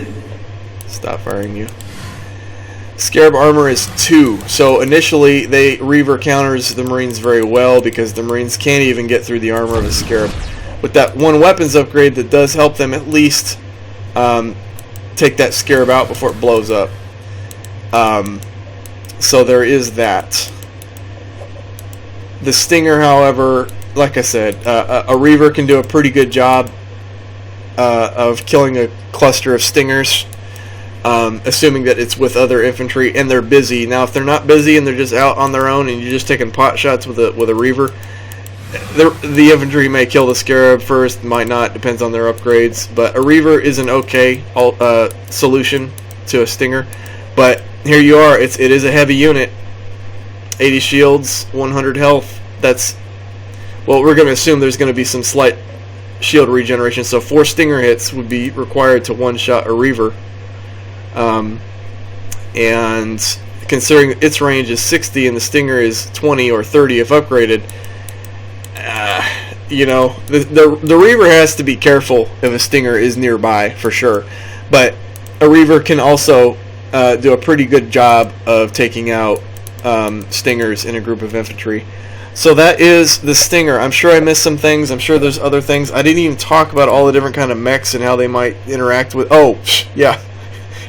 Stop firing you. Scarab armor is 2, so initially Reaver counters the Marines very well because the Marines can't even get through the armor of a Scarab. With that one weapons upgrade that does help them at least take that Scarab out before it blows up. So there is that. The Stinger, however, like I said, a Reaver can do a pretty good job of killing a cluster of Stingers, assuming that it's with other infantry and they're busy. Now, if they're not busy and they're just out on their own and you're just taking pot shots with a Reaver, the infantry may kill the Scarab first, might not, depends on their upgrades. But a Reaver is an okay solution to a Stinger. But here you are, it is a heavy unit. 80 shields, 100 health. That's, well, we're going to assume there's going to be some slight shield regeneration. So 4 Stinger hits would be required to one-shot a Reaver. And considering its range is 60 and the Stinger is 20 or 30 if upgraded, you know, the Reaver has to be careful if a Stinger is nearby, for sure. But a Reaver can also do a pretty good job of taking out Stingers in a group of infantry. So that is the Stinger. I'm sure I missed some things. I'm sure there's other things. I didn't even talk about all the different kind of mechs and how they might interact with... Oh, yeah.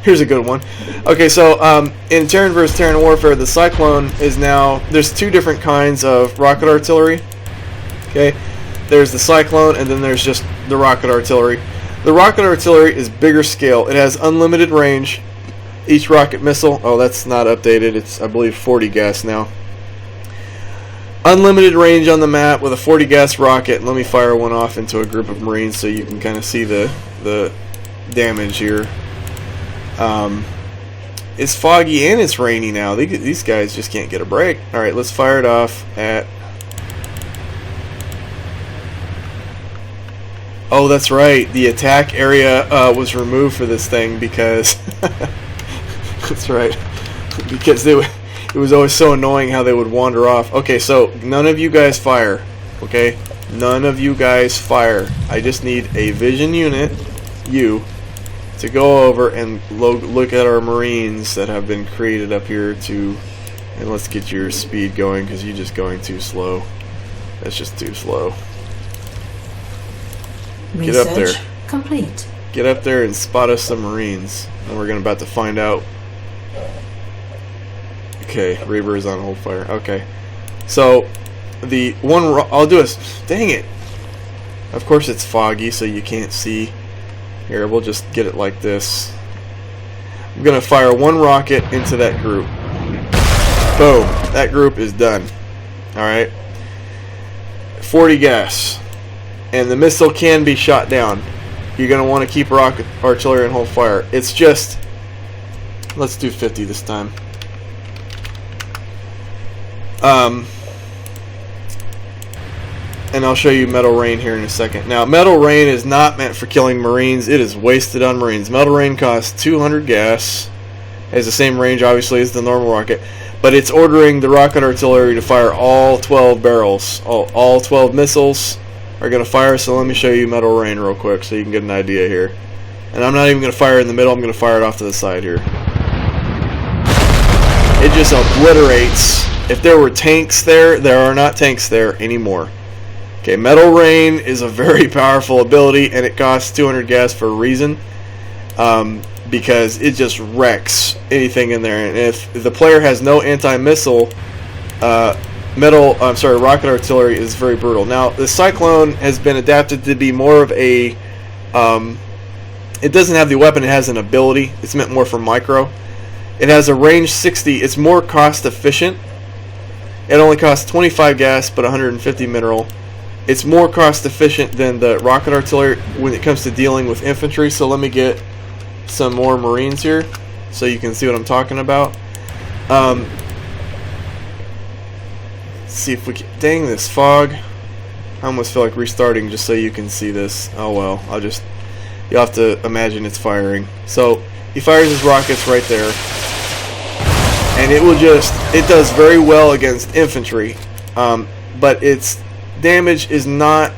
Here's a good one. Okay, so in Terran vs. Terran warfare, the Cyclone is now... There's 2 different kinds of rocket artillery. Okay, there's the Cyclone, and then there's just the rocket artillery. The rocket artillery is bigger scale. It has unlimited range. Each rocket missile... Oh, that's not updated. It's, I believe, 40 gas now. Unlimited range on the map with a 40 gas rocket. Let me fire one off into a group of Marines so you can kind of see the damage here. It's foggy and it's rainy now. These guys just can't get a break. Alright, let's fire it off at... Oh, that's right. The attack area was removed for this thing because... That's right. Because it was always so annoying how they would wander off. Okay, so none of you guys fire. Okay? None of you guys fire. I just need a vision unit, you, to go over and look at our Marines that have been created up here to... And let's get your speed going because you're just going too slow. That's just too slow. Get up there. Complete. Get up there and spot us some Marines. And we're about to find out. Okay, Reaver is on hold fire. Okay. So, the one... I'll do a... Dang it. Of course it's foggy, so you can't see. Here, we'll just get it like this. I'm going to fire one rocket into that group. Boom. That group is done. Alright. 40 gas. And the missile can be shot down. You're going to want to keep rocket artillery and hold fire. It's just... Let's do 50 this time. And I'll show you Metal Rain here in a second. Now, Metal Rain is not meant for killing Marines. It is wasted on Marines. Metal Rain costs 200 gas. Has the same range, obviously, as the normal rocket. But it's ordering the rocket artillery to fire all 12 barrels. All 12 missiles are going to fire. So let me show you Metal Rain real quick so you can get an idea here. And I'm not even going to fire in the middle. I'm going to fire it off to the side here. It just obliterates. If there were tanks there, there are not tanks there anymore. Okay, Metal Rain is a very powerful ability, and it costs 200 gas for a reason. Because it just wrecks anything in there. And if the player has no anti-missile, rocket artillery is very brutal. Now, the Cyclone has been adapted to be more of a... it doesn't have the weapon, it has an ability. It's meant more for micro. It has a range 60. It's more cost efficient. It only costs 25 gas, but 150 mineral. It's more cost efficient than the rocket artillery when it comes to dealing with infantry. So let me get some more Marines here so you can see what I'm talking about. Let's see if we can... Dang, this fog. I almost feel like restarting just so you can see this. Oh well, you'll have to imagine it's firing. So he fires his rockets right there. And it does very well against infantry. But its damage is not...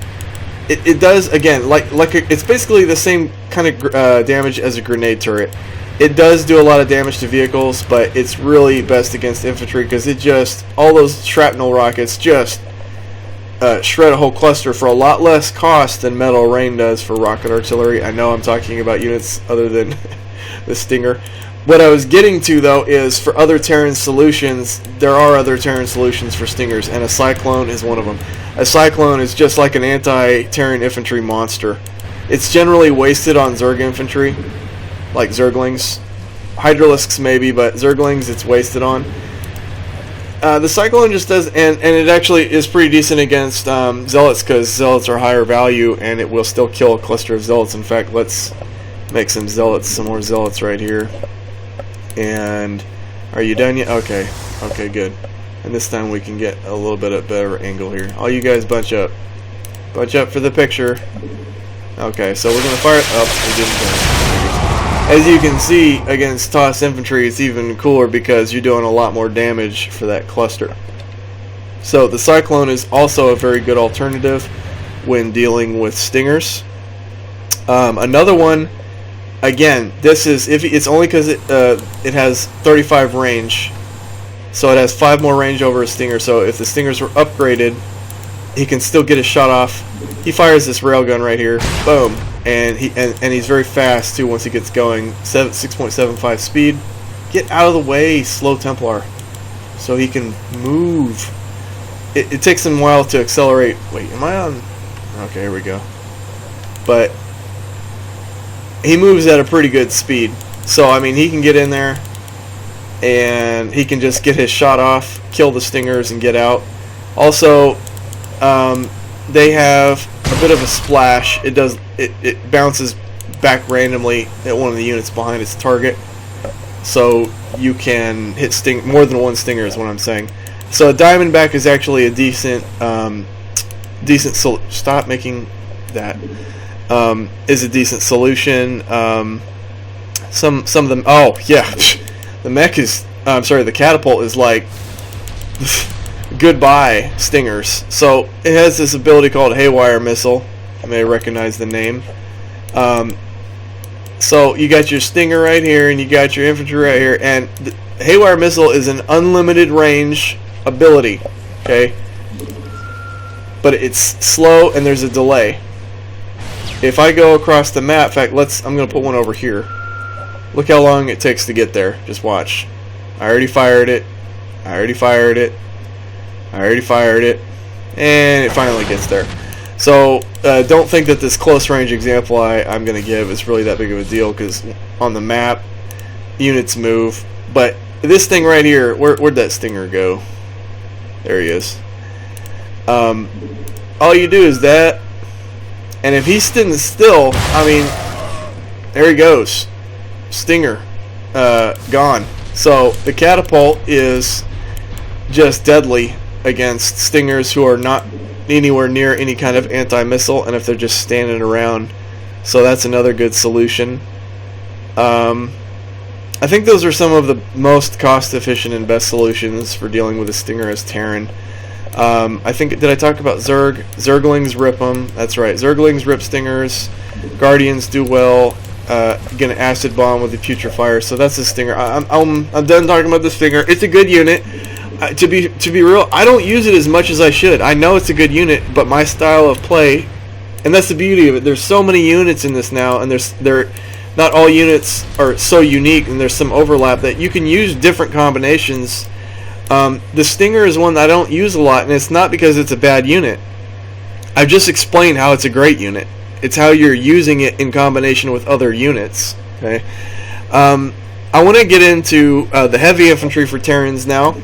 It does, again, it's basically the same kind of damage as a grenade turret. It does do a lot of damage to vehicles, but it's really best against infantry because all those shrapnel rockets just shred a whole cluster for a lot less cost than Metal Rain does for rocket artillery. I know I'm talking about units other than the Stinger. What I was getting to, though, is for other Terran solutions, there are other Terran solutions for Stingers, and a Cyclone is one of them. A Cyclone is just like an anti-Terran infantry monster. It's generally wasted on Zerg infantry, like Zerglings. Ultralisks maybe, but Zerglings it's wasted on. The Cyclone just does, and it actually is pretty decent against Zealots, because Zealots are higher value, and it will still kill a cluster of Zealots. In fact, let's make some more Zealots right here. And are you done yet? Okay, good. And this time we can get a little bit of better angle here. All you guys bunch up for the picture. Okay, so we're gonna fire it up. We didn't. As you can see, against Toss infantry, it's even cooler because you're doing a lot more damage for that cluster. So the Cyclone is also a very good alternative when dealing with Stingers. Another one. Again, this is it's only because it has 35 range, so it has 5 more range over a Stinger. So if the Stingers were upgraded, he can still get a shot off. He fires this railgun right here, boom, and he's very fast too. Once he gets going, 6.75 speed. Get out of the way, slow Templar, so he can move. It takes him a while to accelerate. Wait, am I on? Okay, here we go. But he moves at a pretty good speed, so I mean he can get in there and he can just get his shot off, kill the Stingers, and get out. Also, they have a bit of a splash. It bounces back randomly at one of the units behind its target, so you can hit more than one Stinger is what I'm saying. So Diamondback is actually a decent stop making that. Is a decent solution. Some of them. Oh yeah, the mech is. I'm sorry, the catapult is like goodbye Stingers. So it has this ability called Haywire Missile. You may recognize the name. So you got your Stinger right here, and you got your infantry right here, and the Haywire Missile is an unlimited range ability. Okay, but it's slow and there's a delay. If I go across the map, in fact, I'm going to put one over here. Look how long it takes to get there. Just watch. I already fired it. And it finally gets there. So don't think that this close range example I'm going to give is really that big of a deal, because on the map, units move. But this thing right here, where'd that Stinger go? There he is. All you do is that. And if he's sitting still, I mean, there he goes. Stinger, gone. So the catapult is just deadly against Stingers who are not anywhere near any kind of anti-missile, and if they're just standing around. So that's another good solution. I think those are some of the most cost-efficient and best solutions for dealing with a Stinger as Terran. I think, did I talk about Zerglings rip them? That's right. Zerglings rip Stingers. Guardians do well. Get an acid bomb with the putrefier. So that's a Stinger. I'm done talking about the Stinger. It's a good unit. To be real, I don't use it as much as I should. I know it's a good unit, but my style of play, and that's the beauty of it. There's so many units in this now, and not all units are so unique, and there's some overlap that you can use different combinations. The Stinger is one that I don't use a lot, and it's not because it's a bad unit. I've just explained how it's a great unit. It's how you're using it in combination with other units. Okay. I want to get into the heavy infantry for Terrans now.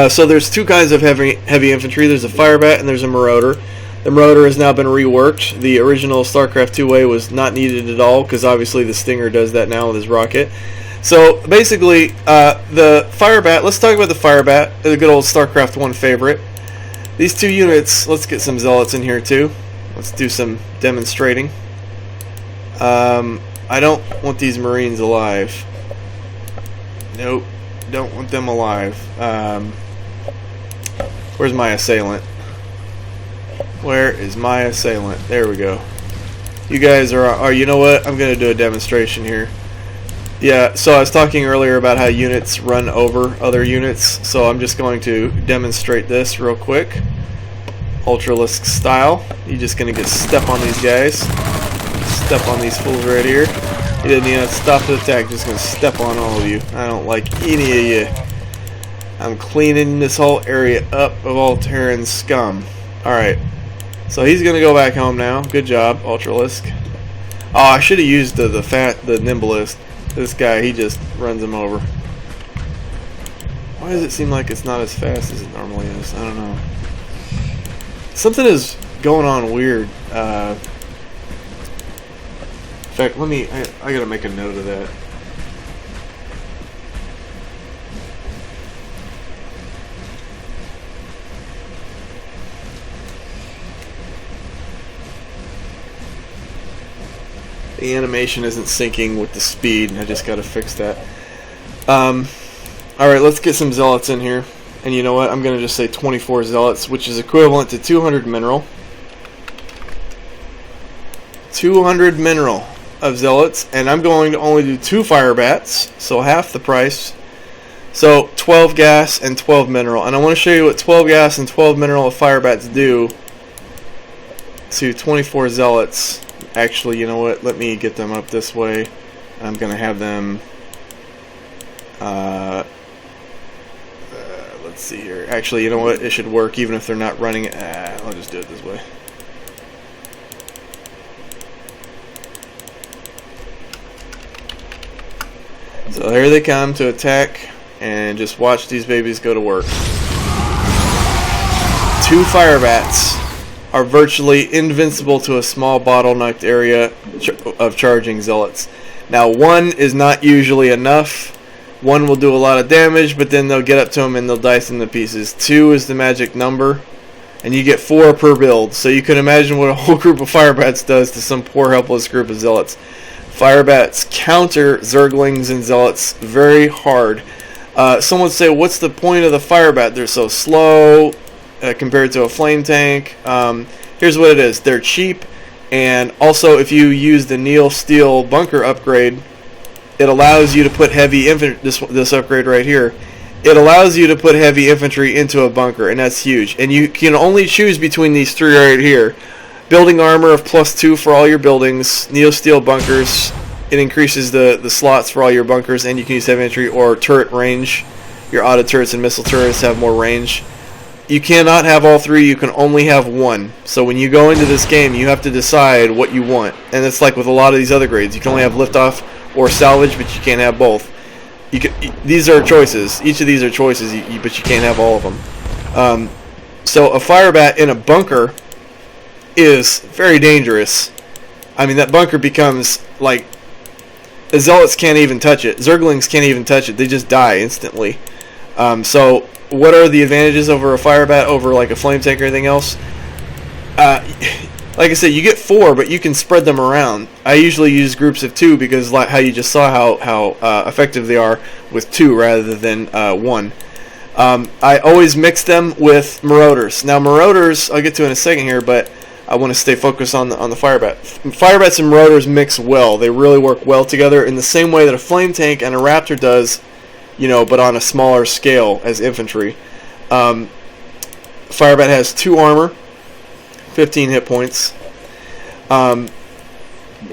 So there's two kinds of heavy infantry. There's a Firebat and there's a Marauder. The Marauder has now been reworked. The original StarCraft 2A was not needed at all, because obviously the Stinger does that now with his rocket. So basically, the Firebat, let's talk about the Firebat, the good old StarCraft 1 favorite. These two units, let's get some Zealots in here too. Let's do some demonstrating. I don't want these Marines alive. Nope, don't want them alive. Where's my Assailant? Where is my Assailant? There we go. You guys are you know what? I'm going to do a demonstration here. Yeah, so I was talking earlier about how units run over other units, so I'm just going to demonstrate this real quick. Ultralisk style. You're just going to get step on these guys. Step on these fools right here. He doesn't even have to stop the attack, just gonna step on all of you. I don't like any of you. I'm cleaning this whole area up of all Terran scum. Alright. So he's gonna go back home now. Good job, Ultralisk. Oh, I should have used the nimblest. This guy, he just runs him over. Why does it seem like it's not as fast as it normally is? I don't know. Something is going on weird. In fact, I gotta make a note of that. The animation isn't syncing with the speed. I just gotta fix that. Alright, let's get some zealots in here. And you know what? I'm gonna just say 24 zealots, which is equivalent to 200 mineral. 200 mineral of zealots, and I'm going to only do 2 fire bats, so half the price. So 12 gas and 12 mineral, and I want to show you what 12 gas and 12 mineral of fire bats do to 24 zealots. Actually, you know what? Let me get them up this way. I'm going to have them. Let's see here. Actually, you know what? It should work even if they're not running. I'll just do it this way. So here they come to attack, and just watch these babies go to work. 2 fire bats are virtually invincible to a small bottlenecked area of charging zealots. Now 1 is not usually enough. 1 will do a lot of damage, but then they'll get up to them and they'll dice them to pieces. 2 is the magic number, and you get 4 per build. So you can imagine what a whole group of fire bats does to some poor helpless group of zealots. Fire bats counter Zerglings and zealots very hard. Someone would say, what's the point of the fire bat? They're so slow compared to a flame tank. Here's what it is. They're cheap, and also if you use the Neil Steel bunker upgrade, it allows you to put heavy infantry, this upgrade right here, it allows you to put heavy infantry into a bunker, and that's huge. And you can only choose between these 3 right here. Building armor of +2 for all your buildings, Neo Steel bunkers, it increases the slots for all your bunkers, and you can use heavy infantry or turret range. Your auto turrets and missile turrets have more range. You cannot have all 3, you can only have 1. So when you go into this game, you have to decide what you want. And it's like with a lot of these other grades. You can only have liftoff or salvage, but you can't have both. These are choices. Each of these are choices, but you can't have all of them. So a fire bat in a bunker is very dangerous. I mean, that bunker becomes like, the zealots can't even touch it. Zerglings can't even touch it. They just die instantly. So what are the advantages over a fire bat over like a flame tank or anything else? Like I said, you get 4, but you can spread them around. I usually use groups of 2 because, like how you just saw how effective they are with 2 rather than 1. I always mix them with Marauders. Now Marauders, I'll get to in a second here, but I want to stay focused on the fire bat. Fire bats and Marauders mix well. They really work well together in the same way that a flame tank and a Raptor does, you know, but on a smaller scale as infantry. Fire bat has 2 armor, 15 hit points.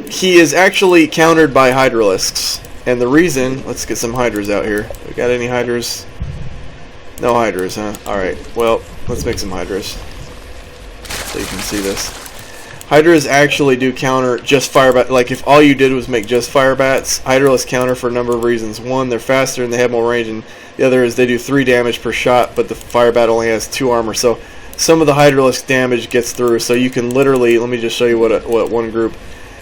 He is actually countered by Ultralisks, and the reason, let's get some Hydras out here. We got any Hydras? No Hydras, huh? Alright, well, let's make some Hydras so you can see this. Hydras actually do counter just fire bat. Like if all you did was make just fire bats, Ultralisks counter for a number of reasons. One, they're faster and they have more range, and the other is they do 3 damage per shot, but the fire bat only has 2 armor. So some of the Ultralisk damage gets through. So you can literally, let me just show you what one group.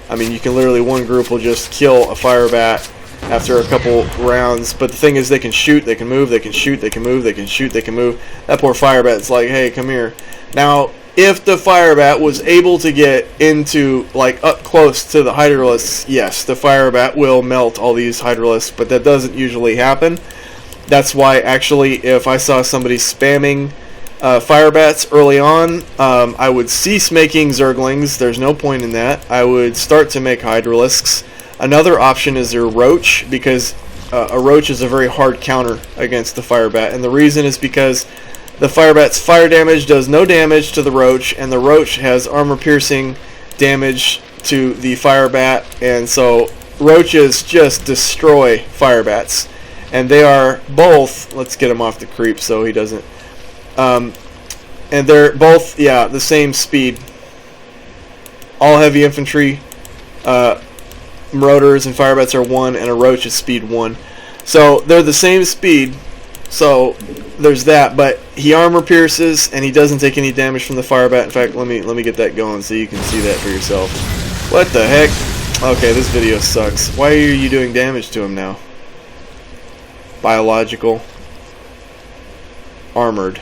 I mean, you can literally, one group will just kill a fire bat after a couple rounds. But the thing is, they can shoot, they can move, they can shoot, they can move, they can shoot, they can move. That poor fire bat's like, hey, come here. Now, if the fire bat was able to get into, like, up close to the Ultralisks, yes, the fire bat will melt all these Ultralisks, but that doesn't usually happen. That's why, actually, if I saw somebody spamming fire bats early on, I would cease making Zerglings. There's no point in that. I would start to make Ultralisks. Another option is their Roach, because a Roach is a very hard counter against the fire bat, and the reason is because the fire bat's fire damage does no damage to the Roach, and the Roach has armor piercing damage to the fire bat, and so roaches just destroy firebats, and they are both. Let's get him off the creep so he doesn't. And they're both, yeah, the same speed. All heavy infantry, Marauders and firebats are 1, and a roach is speed 1. So they're the same speed. So there's that, but he armor pierces and he doesn't take any damage from the firebat. In fact, let me get that going so you can see that for yourself. What the heck? Okay, this video sucks. Why are you doing damage to him now? Biological. Armored.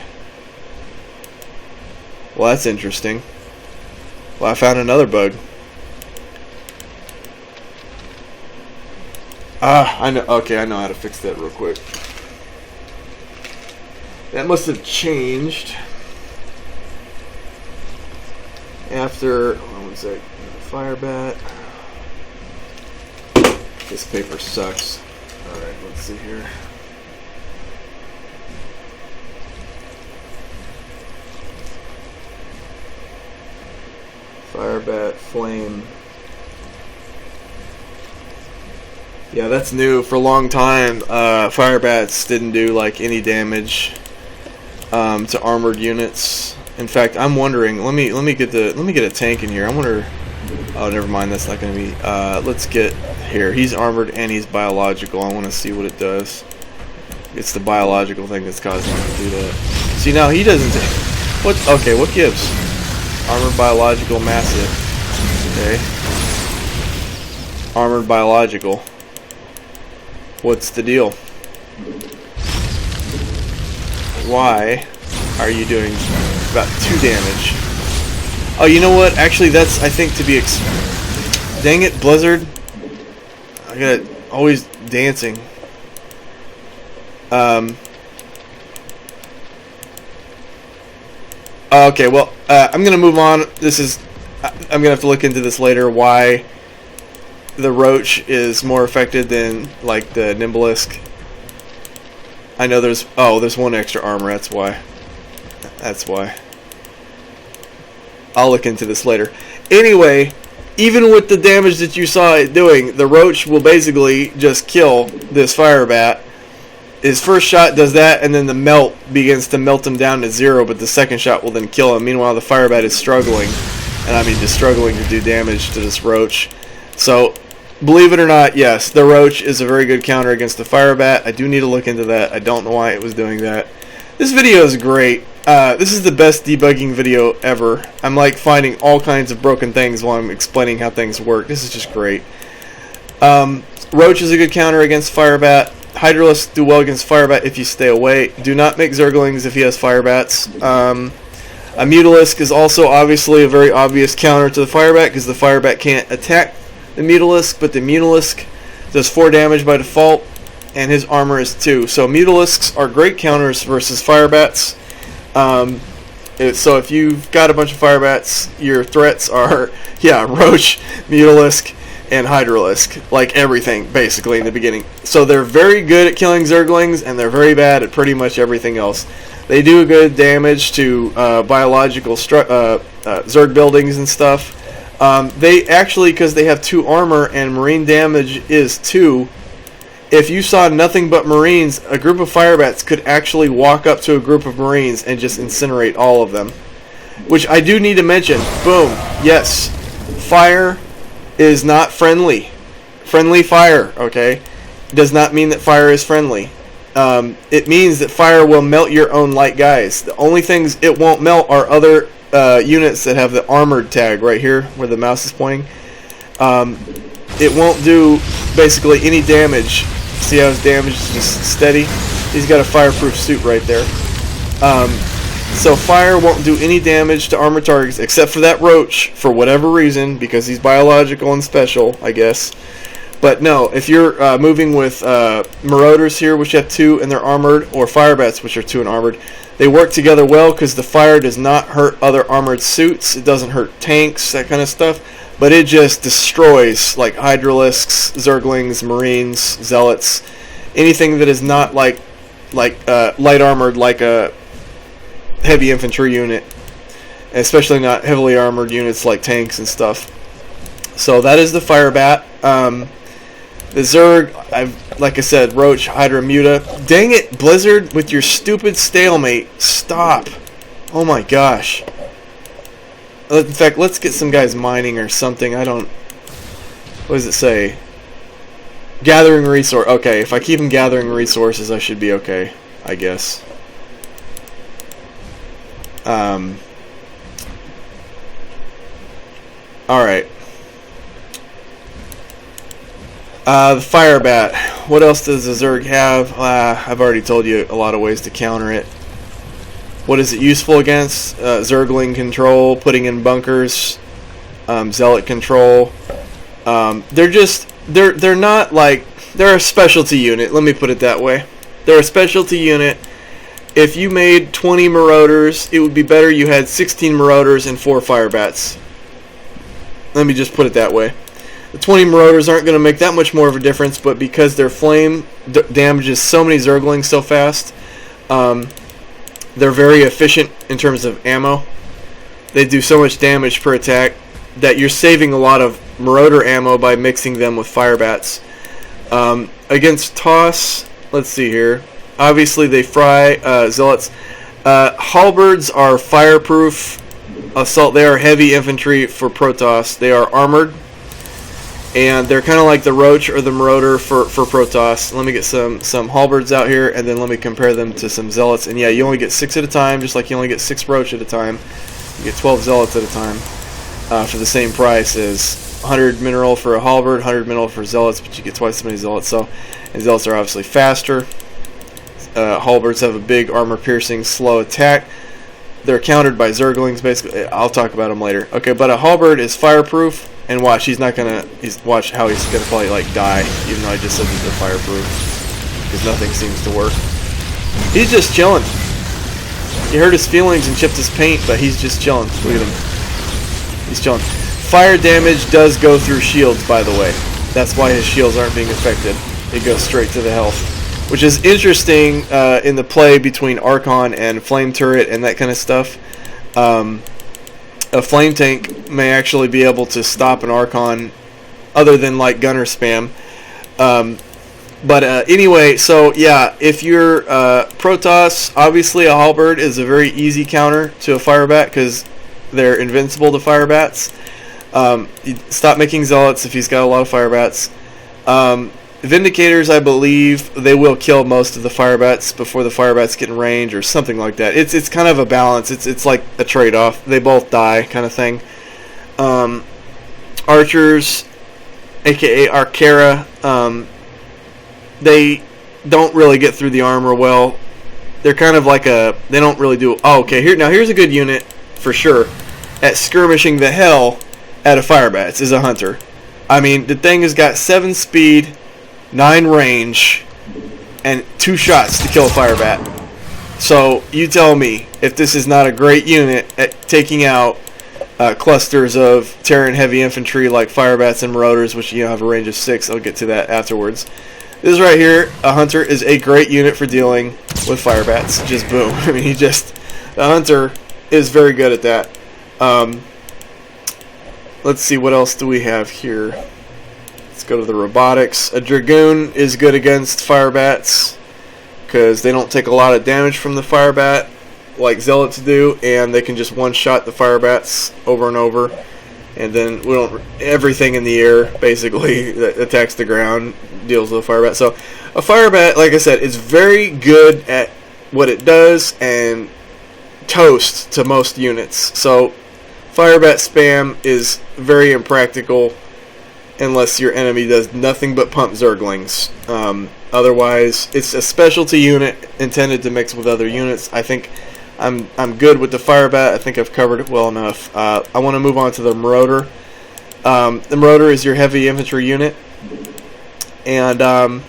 Well, that's interesting. Well, I found another bug. I know. Okay, I know how to fix that real quick. That must have changed after. Hold on one sec. Firebat. This paper sucks. All right, let's see here. Firebat, flame. Yeah, that's new. For a long time, firebats didn't do like any damage to armored units. In fact, I'm wondering. Let me get a tank in here. I wonder. Oh, never mind. That's not going to be. Let's get here. He's armored and he's biological. I want to see what it does. It's the biological thing that's causing him to do that. See, now he doesn't. What? Okay, what gives? Armored biological massive. Okay. Armored biological. What's the deal? Why are you doing about 2 damage? Oh, you know what? Actually, that's, I think, to be dang it, Blizzard. I got it always dancing. Okay, well, I'm going to move on. I'm going to have to look into this later, why the roach is more affected than, like, the Nimbleisk. I know there's 1 extra armor, that's why. That's why. I'll look into this later. Anyway, even with the damage that you saw it doing, the roach will basically just kill this firebat. His first shot does that, and then the melt begins to melt him down to 0, but the second shot will then kill him. Meanwhile, the firebat is struggling, and I mean just struggling to do damage to this roach. So, believe it or not, yes, the roach is a very good counter against the firebat. I do need to look into that. I don't know why it was doing that. This video is great. This is the best debugging video ever. I'm like finding all kinds of broken things while I'm explaining how things work. This is just great. Roach is a good counter against firebat. Hydralisks do well against firebat if you stay away. Do not make Zerglings if he has firebats. A Mutalisk is also obviously a very obvious counter to the firebat because the firebat can't attack the Mutalisk, but the Mutalisk does 4 damage by default, and his armor is 2. So Mutalisks are great counters versus firebats. So if you've got a bunch of firebats, your threats are, yeah, Roach, Mutalisk, and Hydralisk, like everything, basically, in the beginning. So they're very good at killing Zerglings, and they're very bad at pretty much everything else. They do good damage to biological Zerg buildings and stuff. They actually, because they have 2 armor and marine damage is 2, if you saw nothing but Marines, a group of firebats could actually walk up to a group of Marines and just incinerate all of them. Which I do need to mention. Boom. Yes. Fire is not friendly. Friendly fire, okay? Does not mean that fire is friendly. It means that fire will melt your own light guys. The only things it won't melt are other units that have the armored tag right here where the mouse is pointing. It won't do basically any damage. See how his damage is just steady? He's got a fireproof suit right there. So fire won't do any damage to armored targets except for that roach for whatever reason, because he's biological and special, I guess. But no, if you're moving with Marauders here, which have 2 and they're armored, or Firebats, which are 2 and armored, they work together well because the fire does not hurt other armored suits. It doesn't hurt tanks, that kind of stuff. But it just destroys, like, Hydralisks, Zerglings, Marines, Zealots, anything that is not light armored like a heavy infantry unit, especially not heavily armored units like tanks and stuff. So that is the Firebat. The Zerg, like I said, Roach, Hydra, Muta. Dang it, Blizzard, with your stupid stalemate. Stop. Oh my gosh. In fact, let's get some guys mining or something. I don't... What does it say? Gathering resource. Okay, if I keep them gathering resources, I should be okay, I guess. Alright. The Fire Bat. What else does the Zerg have? I've already told you a lot of ways to counter it. What is it useful against? Zergling control, putting in bunkers, Zealot control. They're not like, they're a specialty unit, let me put it that way. They're a specialty unit. If you made 20 Marauders, it would be better you had 16 Marauders and 4 Fire Bats. Let me just put it that way. The 20 Marauders aren't going to make that much more of a difference, but because their flame damages so many Zerglings so fast, they're very efficient in terms of ammo. They do so much damage per attack that you're saving a lot of Marauder ammo by mixing them with Fire Bats. Against Toss, let's see here. Obviously they fry Zealots. Halberds are fireproof. Assault, they are heavy infantry for Protoss. They are armored. And they're kind of like the Roach or the Marauder for Protoss. Let me get some Halberds out here, and then let me compare them to some Zealots. And yeah, you only get 6 at a time, just like you only get 6 Roach at a time. You get 12 Zealots at a time for the same price as 100 mineral for a Halberd, 100 mineral for Zealots, but you get twice as many Zealots. So, and Zealots are obviously faster. Halberds have a big armor-piercing, slow attack. They're countered by Zerglings, basically. I'll talk about them later. Okay, but a Halberd is fireproof. And watch, he's not gonna. Watch how he's gonna probably like die, even though I just said that they're fireproof, because nothing seems to work. He's just chilling. He hurt his feelings and chipped his paint, but he's just chilling. Look at him. He's chilling. Fire damage does go through shields, by the way. That's why his shields aren't being affected. It goes straight to the health, which is interesting in the play between Archon and Flame Turret and that kind of stuff. A flame tank may actually be able to stop an Archon other than like gunner spam. But anyway, so yeah, if you're Protoss, obviously a Halberd is a very easy counter to a Fire Bat because they're invincible to Fire Bats. Stop making Zealots if he's got a lot of Fire Bats. Vindicators, I believe, they will kill most of the Fire Bats before the Fire Bats get in range or something like that. It's kind of a balance. It's like a trade-off. They both die kind of thing. Archers, aka Archera, they don't really get through the armor well. They're kind of like they don't really do... Oh, okay, here's a good unit for sure at skirmishing the hell out of Fire Bats is a Hunter. I mean, the thing has got 7 speed, 9 range, and 2 shots to kill a Fire Bat. So you tell me if this is not a great unit at taking out clusters of Terran heavy infantry like Fire Bats and Marauders, which have a range of 6. I'll get to that afterwards. This right here, a Hunter, is a great unit for dealing with Fire Bats. Just boom. I mean, the Hunter is very good at that. Let's see, what else do we have here? Let's go to the robotics. A Dragoon is good against Fire Bats because they don't take a lot of damage from the Fire Bat like Zealots do, and they can just one-shot the Fire Bats over and over. And then everything in the air basically that attacks the ground deals with a Fire Bat. So a Fire Bat, like I said, is very good at what it does and toast to most units. So Fire Bat spam is very impractical unless your enemy does nothing but pump Zerglings. Otherwise, it's a specialty unit intended to mix with other units. I think I'm good with the Fire Bat. I think I've covered it well enough. I want to move on to the Marauder. The Marauder is your heavy infantry unit, and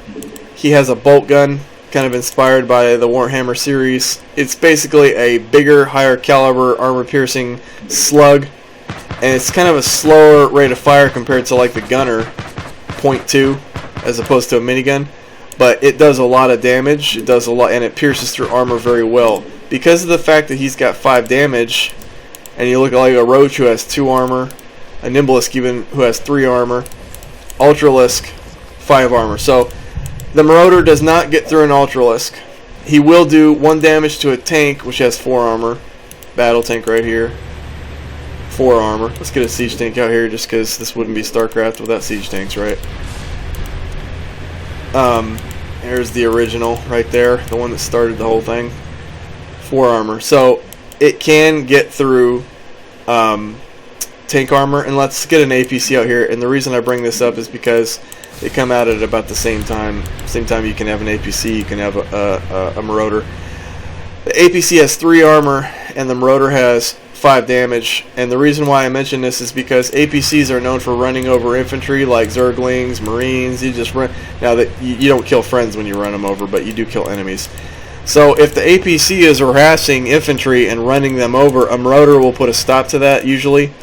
he has a bolt gun, kind of inspired by the Warhammer series. It's basically a bigger, higher caliber, armor-piercing slug, and it's kind of a slower rate of fire compared to like the Gunner, .2, as opposed to a minigun. But it does a lot of damage. It does a lot, and it pierces through armor very well. Because of the fact that he's got 5 damage, and you look like a Roach who has 2 armor, a Nimblesk even who has 3 armor, Ultralisk 5 armor. So the Marauder does not get through an Ultralisk. He will do 1 damage to a tank, which has 4 armor. Battle tank right here. 4 armor. Let's get a siege tank out here, just because this wouldn't be Starcraft without siege tanks, right? There's the original right there, the one that started the whole thing. 4 armor. So it can get through tank armor. And let's get an APC out here. And the reason I bring this up is because they come out at about the same time. Same time you can have an APC, you can have a Marauder. The APC has 3 armor, and the Marauder has 5 damage. And the reason why I mention this is because APCs are known for running over infantry, like Zerglings, Marines. You just run. Now that you don't kill friends when you run them over, but you do kill enemies. So if the APC is harassing infantry and running them over, a Marauder will put a stop to that usually.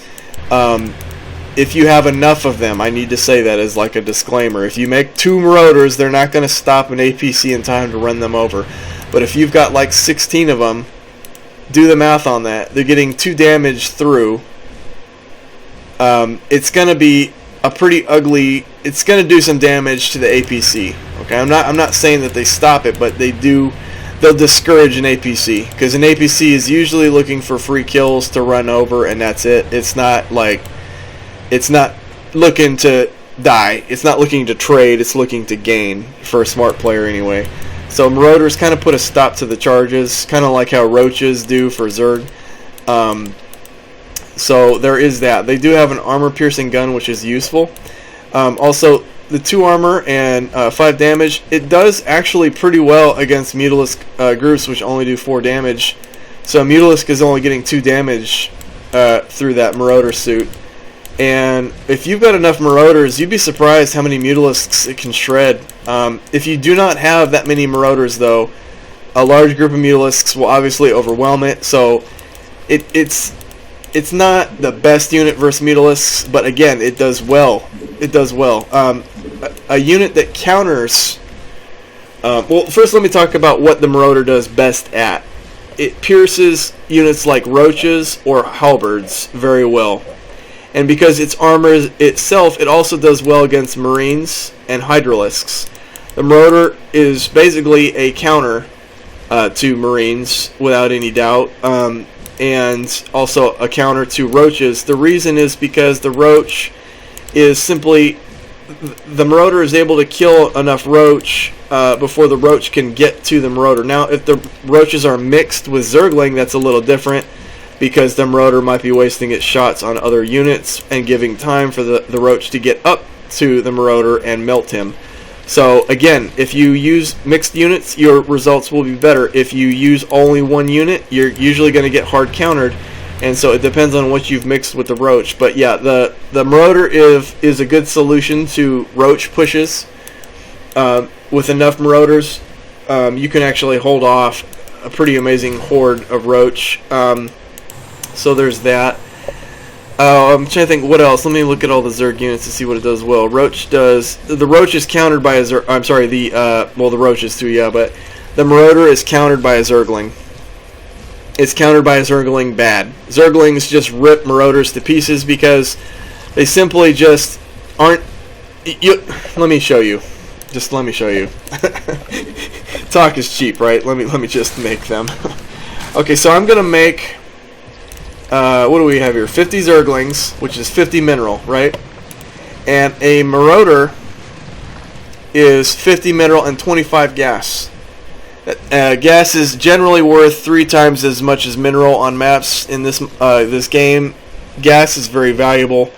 If you have enough of them, I need to say that as like a disclaimer. If you make 2 Marauders, they're not going to stop an APC in time to run them over. But if you've got like 16 of them, do the math on that. They're getting 2 damage through. It's going to be a pretty ugly. It's going to do some damage to the APC. Okay, I'm not saying that they stop it, but they do. They'll discourage an APC, because an APC is usually looking for free kills to run over, and that's it. It's not looking to die. It's not looking to trade. It's looking to gain, for a smart player anyway. So Marauders kind of put a stop to the charges, kind of like how Roaches do for Zerg. So there is that. They do have an armor-piercing gun, which is useful. Also, the 2 armor and 5 damage, it does actually pretty well against Mutalisk groups, which only do 4 damage. So Mutalisk is only getting 2 damage through that Marauder suit. And if you've got enough Marauders, you'd be surprised how many Mutalisks it can shred. If you do not have that many Marauders, though, a large group of Mutalisks will obviously overwhelm it. So it's not the best unit versus Mutalisks, but again, it does well. It does well. A unit that counters... well, first let me talk about what the Marauder does best at. It pierces units like Roaches or Halberds very well. And because its armor itself, it also does well against Marines and Hydralisks. The Marauder is basically a counter to Marines, without any doubt, and also a counter to Roaches. The reason is because the Roach is simply... The Marauder is able to kill enough Roach before the Roach can get to the Marauder. Now, if the Roaches are mixed with Zergling, that's a little different, because the Marauder might be wasting its shots on other units and giving time for the Roach to get up to the Marauder and melt him. So again, if you use mixed units, your results will be better. If you use only one unit, you're usually going to get hard countered, and so it depends on what you've mixed with the Roach. But yeah, the Marauder is a good solution to Roach pushes. With enough Marauders, you can actually hold off a pretty amazing horde of Roach. So there's that. I'm trying to think what else. Let me look at all the Zerg units to see what it does well. The Roach is countered by a Zerg. I'm sorry, the Roaches too, yeah, but the Marauder is countered by a Zergling. It's countered by a Zergling bad. Zerglings just rip Marauders to pieces because they simply just aren't. Let me show you. Just let me show you. Talk is cheap, right? Let me just make them. Okay, so I'm gonna make. What do we have here? 50 Zerglings, which is 50 mineral, right? And a Marauder is 50 mineral and 25 gas. Gas is generally worth 3 times as much as mineral on maps in this game. Gas is very valuable.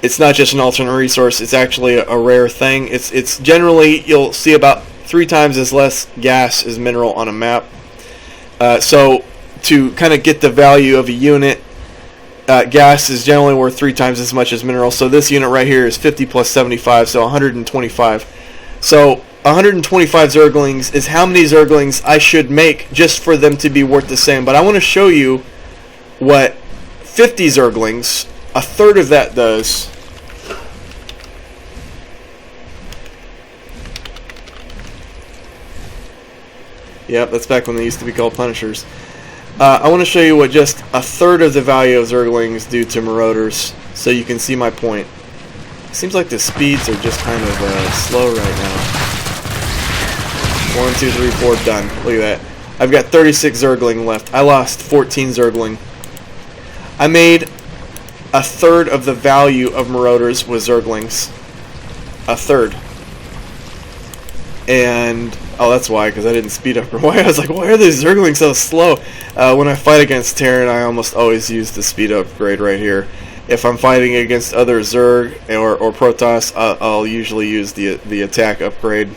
It's not just an alternate resource; it's actually a rare thing. It's generally you'll see about 3 times as less gas as mineral on a map. So to kind of get the value of a unit, gas is generally worth 3 times as much as mineral. So this unit right here is 50 plus 75, so 125. So 125 Zerglings is how many Zerglings I should make just for them to be worth the same. But I want to show you what 50 Zerglings, a third of that does. Yep, that's back when they used to be called Punishers. I want to show you what just a third of the value of Zerglings do to Marauders, so you can see my point. Seems like the speeds are just kind of slow right now. 1, 2, 3, 4, done. Look at that. I've got 36 Zergling left. I lost 14 Zergling. I made a third of the value of Marauders with Zerglings. A third. And, oh, that's why, because I didn't speed up. Why? I was like, why are these Zerglings so slow? When I fight against Terran, I almost always use the speed upgrade right here. If I'm fighting against other Zerg or Protoss, I'll usually use the attack upgrade.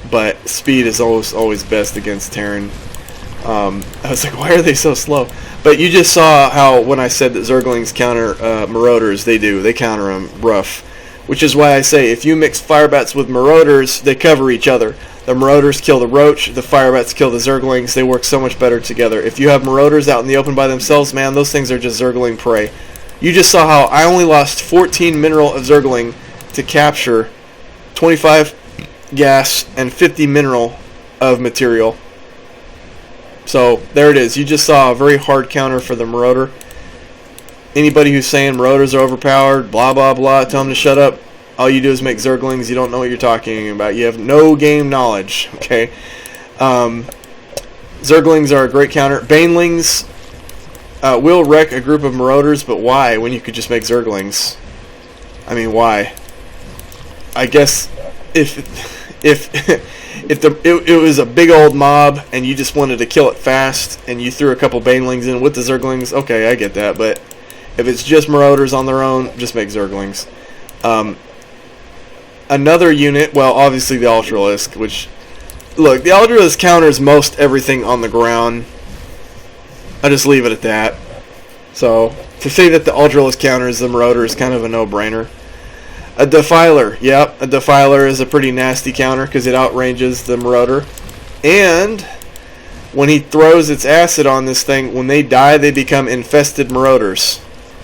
But speed is always best against Terran. I was like, why are they so slow? But you just saw how when I said that Zerglings counter Marauders, they do. They counter them rough. Which is why I say, if you mix Firebats with Marauders, they cover each other. The Marauders kill the Roach, the Firebats kill the Zerglings. They work so much better together. If you have Marauders out in the open by themselves, man, those things are just Zergling prey. You just saw how I only lost 14 mineral of Zergling to capture 25 gas and 50 mineral of material. So, there it is. You just saw a very hard counter for the Marauder. Anybody who's saying Marauders are overpowered, blah, blah, blah, tell them to shut up. All you do is make Zerglings. You don't know what you're talking about. You have no game knowledge, okay? Zerglings are a great counter. Banelings will wreck a group of Marauders, but why when you could just make Zerglings? I mean, why? I guess if it was a big old mob and you just wanted to kill it fast and you threw a couple Banelings in with the Zerglings, okay, I get that, but if it's just Marauders on their own, just make Zerglings. Another unit, well, obviously the Ultralisk, which, look, the Ultralisk counters most everything on the ground. I just leave it at that. So, to say that the Ultralisk counters the Marauder is kind of a no-brainer. A Defiler, yep, a Defiler is a pretty nasty counter because it outranges the Marauder. And when he throws its acid on this thing, when they die, they become infested Marauders.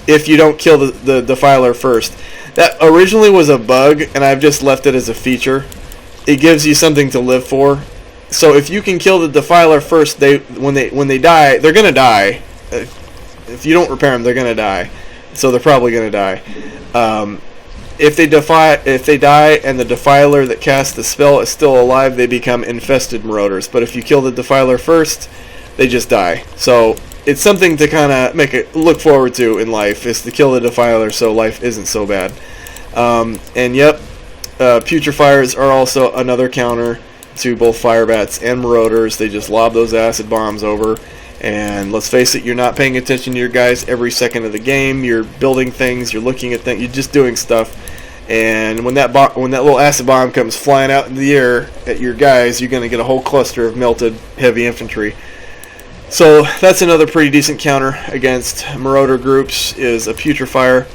If you don't kill the Defiler first. That originally was a bug, and I've just left it as a feature. It gives you something to live for. So if you can kill the Defiler first, when they die, they're gonna die. If you don't repair them, they're gonna die. So they're probably gonna die. If they die and the Defiler that casts the spell is still alive, they become infested Marauders. But if you kill the Defiler first, they just die. So it's something to kind of make it look forward to in life, is to kill the Defiler so life isn't so bad. And yep, Putrefiers are also another counter to both Firebats and Marauders. They just lob those acid bombs over. And let's face it, you're not paying attention to your guys every second of the game. You're building things, you're looking at things, you're just doing stuff. And when that little acid bomb comes flying out in the air at your guys, you're going to get a whole cluster of melted heavy infantry. So that's another pretty decent counter against Marauder groups, is a Putrefier.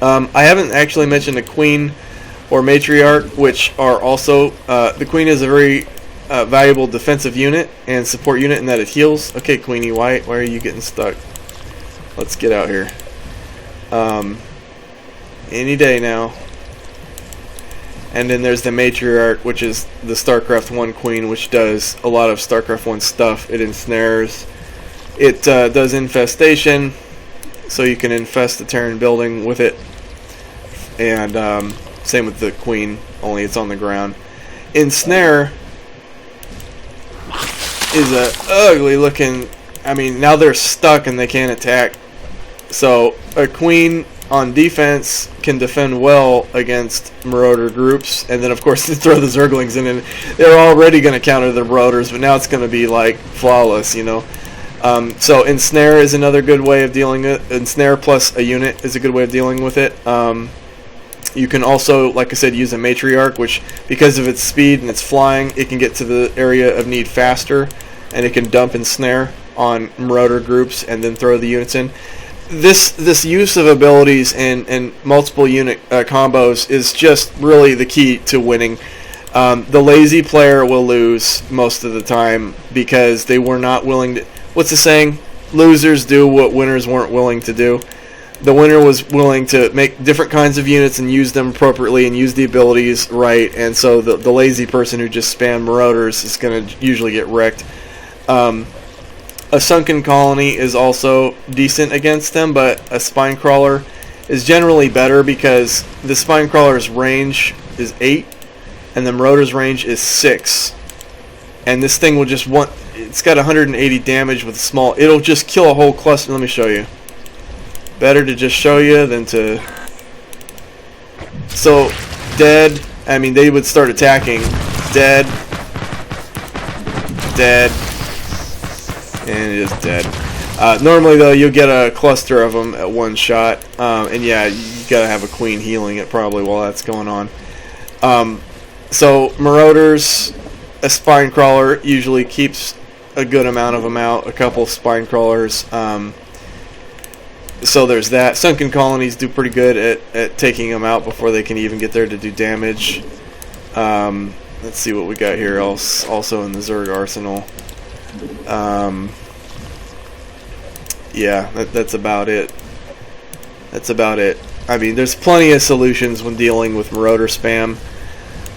I haven't actually mentioned a Queen or Matriarch, which are also, the Queen is a very valuable defensive unit and support unit in that it heals. Okay, Queenie, why are you getting stuck? Let's get out here. Any day now. And then there's the Matriarch, which is the Starcraft 1 Queen, which does a lot of Starcraft 1 stuff. It ensnares. It does infestation, so you can infest the Terran building with it. And same with the Queen, only it's on the ground. Ensnare is a ugly looking... I mean, now they're stuck and they can't attack. So a Queen on defense can defend well against Marauder groups, and then of course they throw the Zerglings in, and they're already going to counter the Marauders, but now it's going to be like flawless, you know. So Ensnare is another good way of dealing with it. Ensnare plus a unit is a good way of dealing with it. You can also, like I said, use a Matriarch, which, because of its speed and its flying, it can get to the area of need faster, and it can dump Ensnare on Marauder groups and then throw the units in. This use of abilities and multiple unit combos is just really the key to winning. The lazy player will lose most of the time because they were not willing to... What's the saying? Losers do what winners weren't willing to do. The winner was willing to make different kinds of units and use them appropriately and use the abilities right, and so the lazy person who just spammed Marauders is going to usually get wrecked. A Sunken Colony is also decent against them, but a Spine Crawler is generally better because the Spine Crawler's range is 8 and the Marauders' range is 6. And this thing will just it's got 180 damage with a small, it'll just kill a whole cluster. Let me show you. Better to just show you than to... So, dead, I mean, they would start attacking. Dead. Dead. And it is dead. Normally, though, you'll get a cluster of them at one shot. And yeah, you gotta have a queen healing it probably while that's going on. So, Marauders, a Spine Crawler usually keeps a good amount of them out. A couple Spine Crawlers. So there's that. Sunken Colonies do pretty good at taking them out before they can even get there to do damage. Let's see what we got here else. Also in the Zerg arsenal. Yeah, that's about it. That's about it. I mean, there's plenty of solutions when dealing with Marauder spam.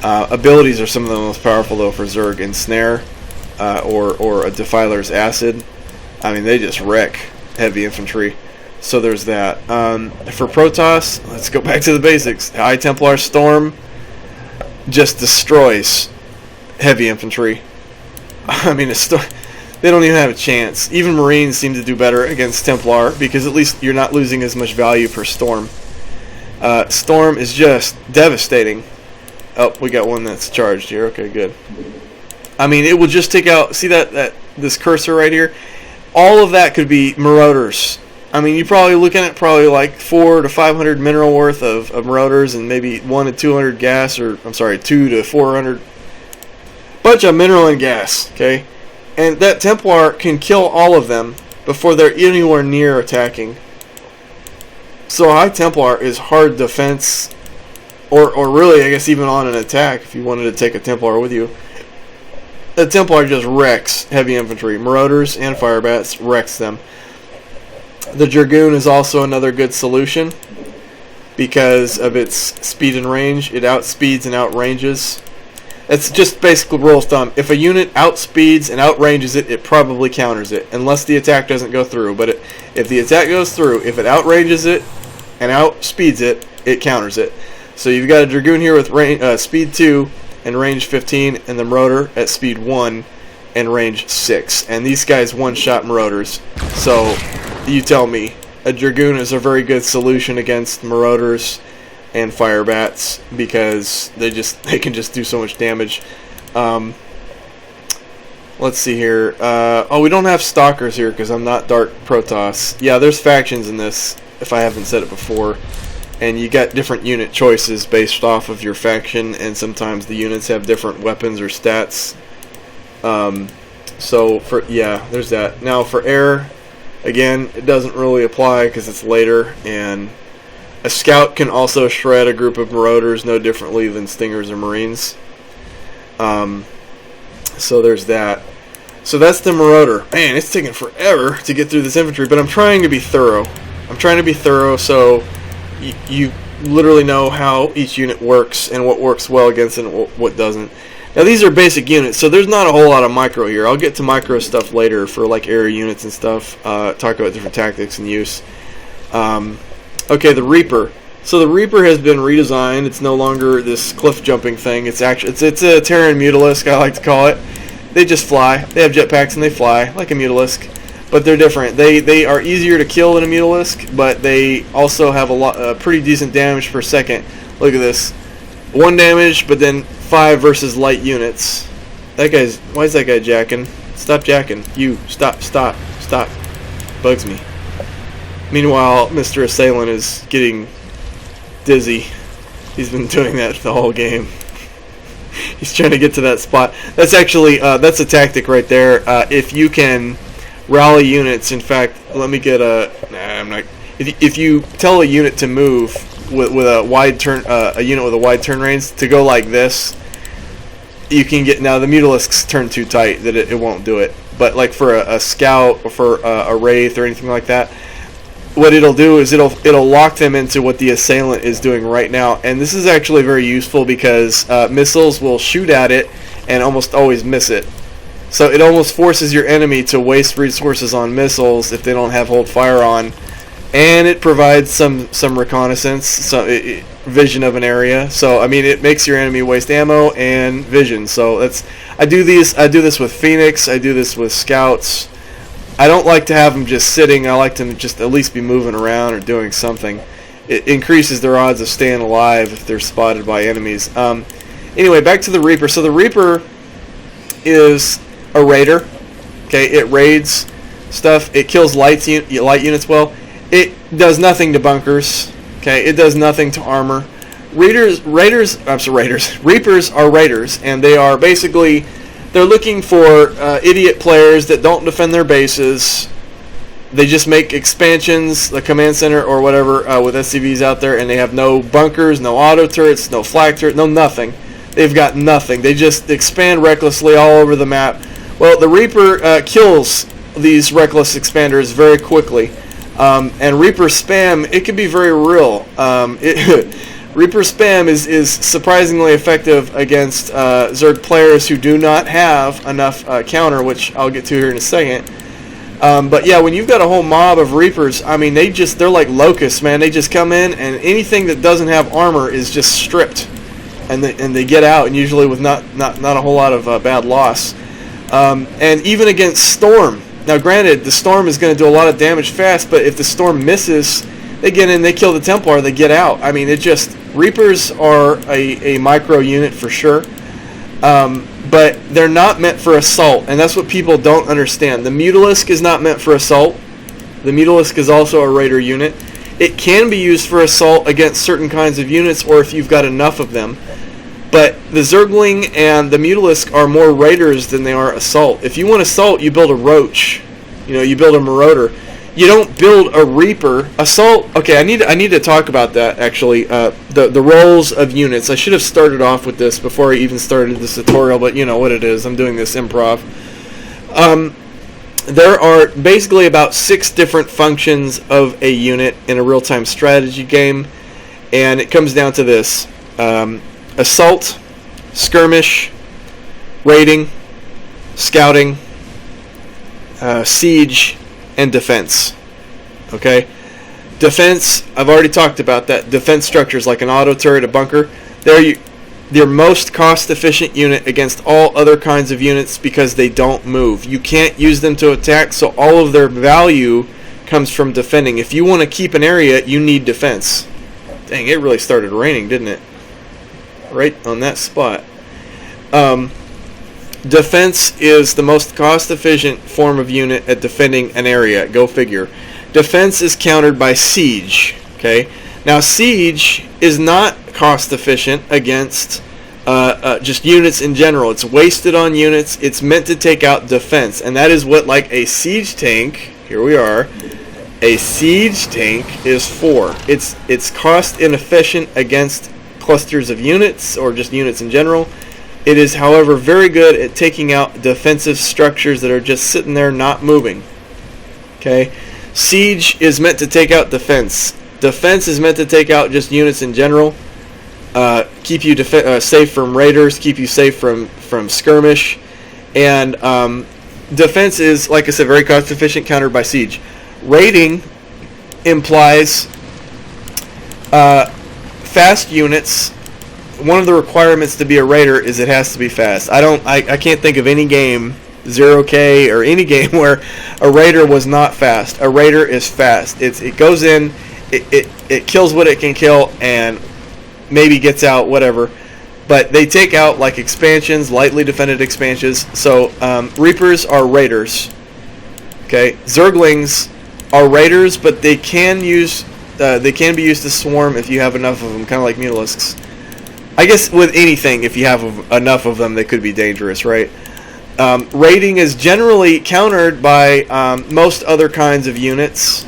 Abilities are some of the most powerful, though, for Zerg. Ensnare, or a Defiler's Acid. I mean, they just wreck heavy infantry. So there's that. For Protoss, let's go back to the basics. High Templar Storm just destroys heavy infantry. I mean, they don't even have a chance. Even Marines seem to do better against Templar because at least you're not losing as much value per Storm. Storm is just devastating. Oh, we got one that's charged here. Okay, good. I mean, it will just take out... See this cursor right here? All of that could be Marauders. I mean, you're probably looking at like 400 to 500 mineral worth of Marauders and maybe 1 to 200 gas, or I'm sorry, 2 to 400. Bunch of mineral and gas, okay? And that Templar can kill all of them before they're anywhere near attacking. So High Templar is hard defense, or really, I guess, even on an attack if you wanted to take a Templar with you. The Templar just wrecks heavy infantry. Marauders and Firebats wrecks them. The Dragoon is also another good solution because of its speed and range. It outspeeds and outranges. It's just basically rule of thumb. If a unit outspeeds and outranges it, it probably counters it, unless the attack doesn't go through. But if the attack goes through, if it outranges it and outspeeds it, it counters it. So you've got a Dragoon here with speed 2 and range 15, and the Marauder at speed 1 and range 6. And these guys one-shot Marauders. So you tell me. A Dragoon is a very good solution against Marauders and Firebats because they can just do so much damage. Let's see here. Oh, we don't have Stalkers here because I'm not Dark Protoss. Yeah, there's factions in this, if I haven't said it before. And you got different unit choices based off of your faction, and sometimes the units have different weapons or stats. So, there's that. Now, for air, again, it doesn't really apply because it's later, and a scout can also shred a group of Marauders no differently than Stingers or Marines. So there's that. So that's the Marauder. Man, it's taking forever to get through this infantry, but I'm trying to be thorough. So you literally know how each unit works and what works well against it and what doesn't. Now these are basic units, so there's not a whole lot of micro here. I'll get to micro stuff later for like area units and stuff. Talk about different tactics and use. Okay, the Reaper. So the Reaper has been redesigned. It's no longer this cliff jumping thing. It's a Terran Mutalisk, I like to call it. They just fly. They have jetpacks and they fly like a Mutalisk. But they're different. They are easier to kill than a Mutalisk, but they also have pretty decent damage per second. Look at this. 1 damage, but then 5 versus light units. Why is that guy jacking? Stop jacking. You, stop. Bugs me. Meanwhile, Mr. Assailant is getting dizzy. He's been doing that the whole game. He's trying to get to that spot. That's actually, that's a tactic right there. If you can rally units, in fact, let me get a... Nah, I'm not... If you tell a unit to move with a wide turn, a unit with a wide turn range to go like this, you can get... Now, the Mutalisks turn too tight that it won't do it. But like for a scout or for a wraith or anything like that, what it'll do is it'll lock them into what the Assailant is doing right now. And this is actually very useful because missiles will shoot at it and almost always miss it. So it almost forces your enemy to waste resources on missiles if they don't have hold fire on, and it provides some reconnaissance, vision of an area. So I mean, it makes your enemy waste ammo and vision. So I do this with Phoenix. I do this with Scouts. I don't like to have them just sitting. I like them to just at least be moving around or doing something. It increases their odds of staying alive if they're spotted by enemies. Anyway, back to the Reaper. So the Reaper is a raider. Okay, it raids stuff. It kills light units well. It does nothing to bunkers. Okay, it does nothing to armor. Reapers are raiders, and they are basically, they're looking for idiot players that don't defend their bases. They just make expansions, the command center or whatever, with SCVs out there, and they have no bunkers, no auto turrets, no flag turret, no nothing. They've got nothing. They just expand recklessly all over the map. Well, the Reaper kills these reckless expanders very quickly. And Reaper spam, it can be very real. Reaper spam is surprisingly effective against Zerg players who do not have enough counter, which I'll get to here in a second. But yeah, when you've got a whole mob of Reapers, I mean, they're like locusts, man. They just come in, and anything that doesn't have armor is just stripped, and they get out, and usually with not a whole lot of bad loss. And even against Storm. Now, granted, the Storm is going to do a lot of damage fast, but if the Storm misses, they get in, they kill the Templar, they get out. I mean, Reapers are a micro unit for sure, but they're not meant for assault, and that's what people don't understand. The Mutalisk is not meant for assault. The Mutalisk is also a raider unit. It can be used for assault against certain kinds of units, or if you've got enough of them. But the Zergling and the Mutalisk are more raiders than they are assault. If you want assault, you build a Roach. You build a Marauder. You don't build a Reaper. Assault. Okay, I need to talk about that actually. The roles of units. I should have started off with this before I even started this tutorial, but you know what it is. I'm doing this improv. There are basically about 6 different functions of a unit in a real-time strategy game, and it comes down to this. Assault, skirmish, raiding, scouting, siege, and defense. Okay? Defense, I've already talked about that. Defense structures like an auto turret, a bunker. They're your most cost-efficient unit against all other kinds of units because they don't move. You can't use them to attack, so all of their value comes from defending. If you want to keep an area, you need defense. Dang, it really started raining, didn't it? Right on that spot. Defense is the most cost-efficient form of unit at defending an area. Go figure. Defense is countered by siege. Okay. Now siege is not cost-efficient against just units in general. It's wasted on units. It's meant to take out defense, and that is what like a siege tank. Here we are. A siege tank is for. It's cost inefficient against clusters of units or just units in general. It is, however, very good at taking out defensive structures that are just sitting there not moving. Okay? Siege is meant to take out defense. Defense is meant to take out just units in general. Keep you safe from raiders, keep you safe from skirmish. And defense is, like I said, very cost efficient, countered by siege. Raiding implies fast units. One of the requirements to be a raider is it has to be fast. I can't think of any game, 0K or any game where a raider was not fast. A raider is fast. It goes in, it kills what it can kill, and maybe gets out, whatever. But they take out like expansions, lightly defended expansions. So Reapers are raiders. Okay, Zerglings are raiders, but they can be used to swarm if you have enough of them, kind of like Mutalisks. I guess with anything, if you have enough of them, they could be dangerous, right? Raiding is generally countered by most other kinds of units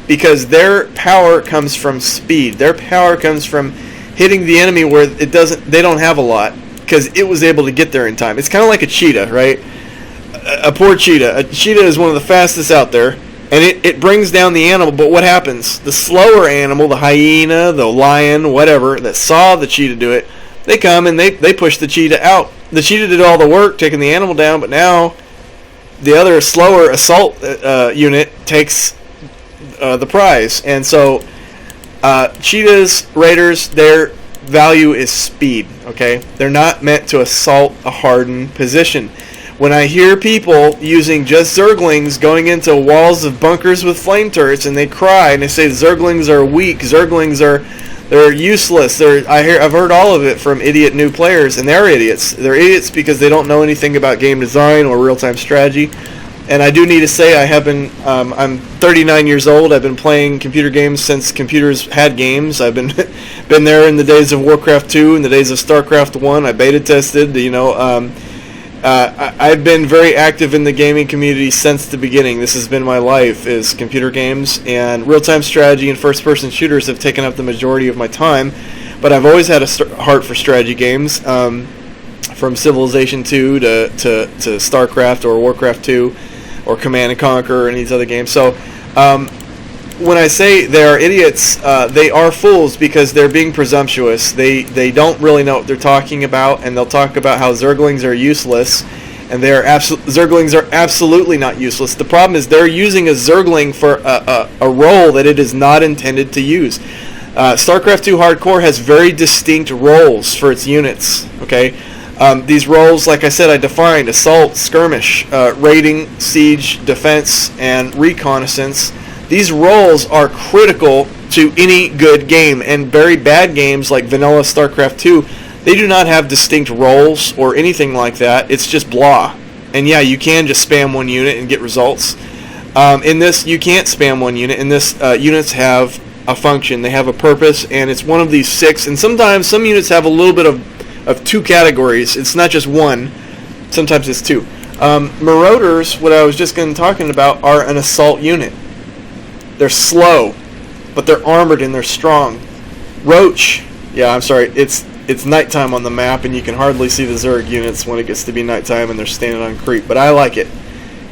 because their power comes from speed. Their power comes from hitting the enemy where they don't have a lot because it was able to get there in time. It's kind of like a cheetah, right? A poor cheetah. A cheetah is one of the fastest out there. And it brings down the animal, but what happens? The slower animal, the hyena, the lion, whatever, that saw the cheetah do it, they come and they push the cheetah out. The cheetah did all the work, taking the animal down, but now the other slower assault unit takes the prize. And so cheetahs, raiders, their value is speed. Okay, they're not meant to assault a hardened position. When I hear people using just Zerglings going into walls of bunkers with flame turrets, and they cry and they say Zerglings are weak, they're useless. I've heard all of it from idiot new players, and they're idiots. They're idiots because they don't know anything about game design or real-time strategy. And I do need to say I'm 39 years old. I've been playing computer games since computers had games. I've been there in the days of Warcraft 2, in the days of Starcraft 1. I beta tested, I've been very active in the gaming community since the beginning. This has been my life, is computer games, and real-time strategy and first-person shooters have taken up the majority of my time. But I've always had a heart for strategy games, from Civilization 2 to Starcraft or Warcraft 2 or Command & Conquer and these other games. So when I say they are idiots, they are fools because they're being presumptuous. They don't really know what they're talking about, and they'll talk about how Zerglings are useless, and Zerglings are absolutely not useless. The problem is they're using a Zergling for a role that it is not intended to use. StarCraft 2 Hardcore has very distinct roles for its units. Okay, these roles, like I said, I defined: assault, skirmish, raiding, siege, defense, and reconnaissance. These roles are critical to any good game, and very bad games like vanilla StarCraft 2, they do not have distinct roles or anything like that. It's just blah. And yeah, you can just spam one unit and get results. In this, you can't spam one unit. In this, units have a function. They have a purpose, and it's one of these 6. And sometimes some units have a little bit of 2 categories. It's not just one. Sometimes it's 2. Marauders, what I was just talking about, are an assault unit. They're slow, but they're armored and they're strong. Roach, yeah, I'm sorry, it's nighttime on the map, and you can hardly see the Zerg units when it gets to be nighttime and they're standing on creep, but I like it.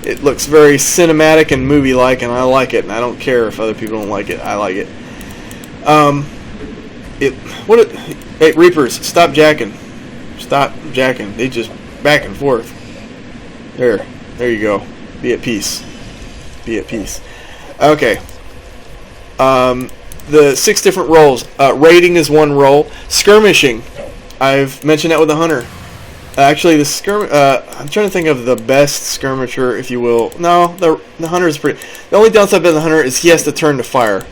It looks very cinematic and movie-like, and I like it, and I don't care if other people don't like it. I like it. Hey, Reapers, stop jacking. Stop jacking. They just back and forth. There you go. Be at peace. Be at peace. Okay. The 6 different roles. Raiding is one role. Skirmishing, I've mentioned that with the hunter. Actually, I'm trying to think of the best skirmisher, if you will. No, the hunter is pretty. The only downside about the hunter is he has to turn to fire.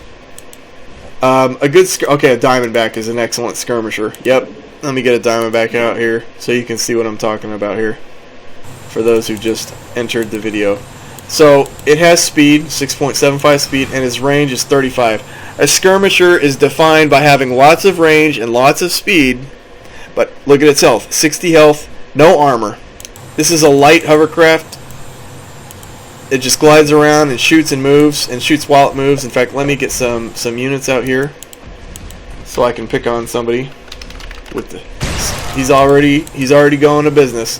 A Diamondback is an excellent skirmisher. Yep. Let me get a Diamondback out here so you can see what I'm talking about here, for those who just entered the video. So it has speed, 6.75 speed, and its range is 35. A skirmisher is defined by having lots of range and lots of speed, but look at its health: 60 health, no armor. This is a light hovercraft. It just glides around and shoots and moves, and shoots while it moves. In fact, let me get some units out here so I can pick on somebody. He's already going to business.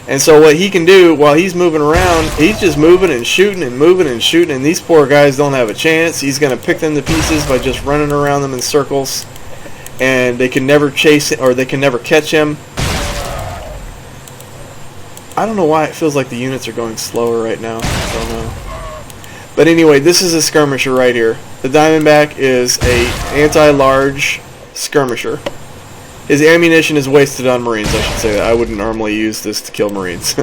And so what he can do while he's moving around, he's just moving and shooting and moving and shooting, and these poor guys don't have a chance. He's going to pick them to pieces by just running around them in circles, and they can never chase it, or they can never catch him. I don't know why it feels like the units are going slower right now. I don't know. But anyway, this is a skirmisher right here. The Diamondback is a anti-large skirmisher. His ammunition is wasted on Marines, I should say that. I wouldn't normally use this to kill Marines.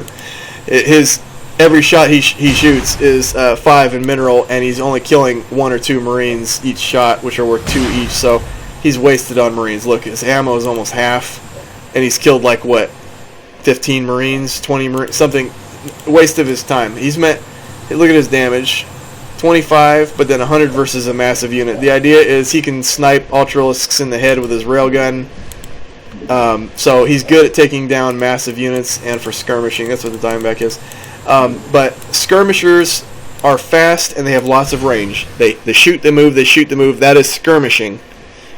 Every shot he shoots is 5 in mineral, and he's only killing 1 or 2 Marines each shot, which are worth 2 each, so he's wasted on Marines. Look, his ammo is almost half, and he's killed like, what, 15 Marines, 20 Marines, something, waste of his time. Look at his damage, 25, but then 100 versus a massive unit. The idea is he can snipe Ultralisks in the head with his railgun. So he's good at taking down massive units, and for skirmishing, that's what the Diamondback is. But skirmishers are fast, and they have lots of range. They shoot, they move, they shoot, they move. That is skirmishing.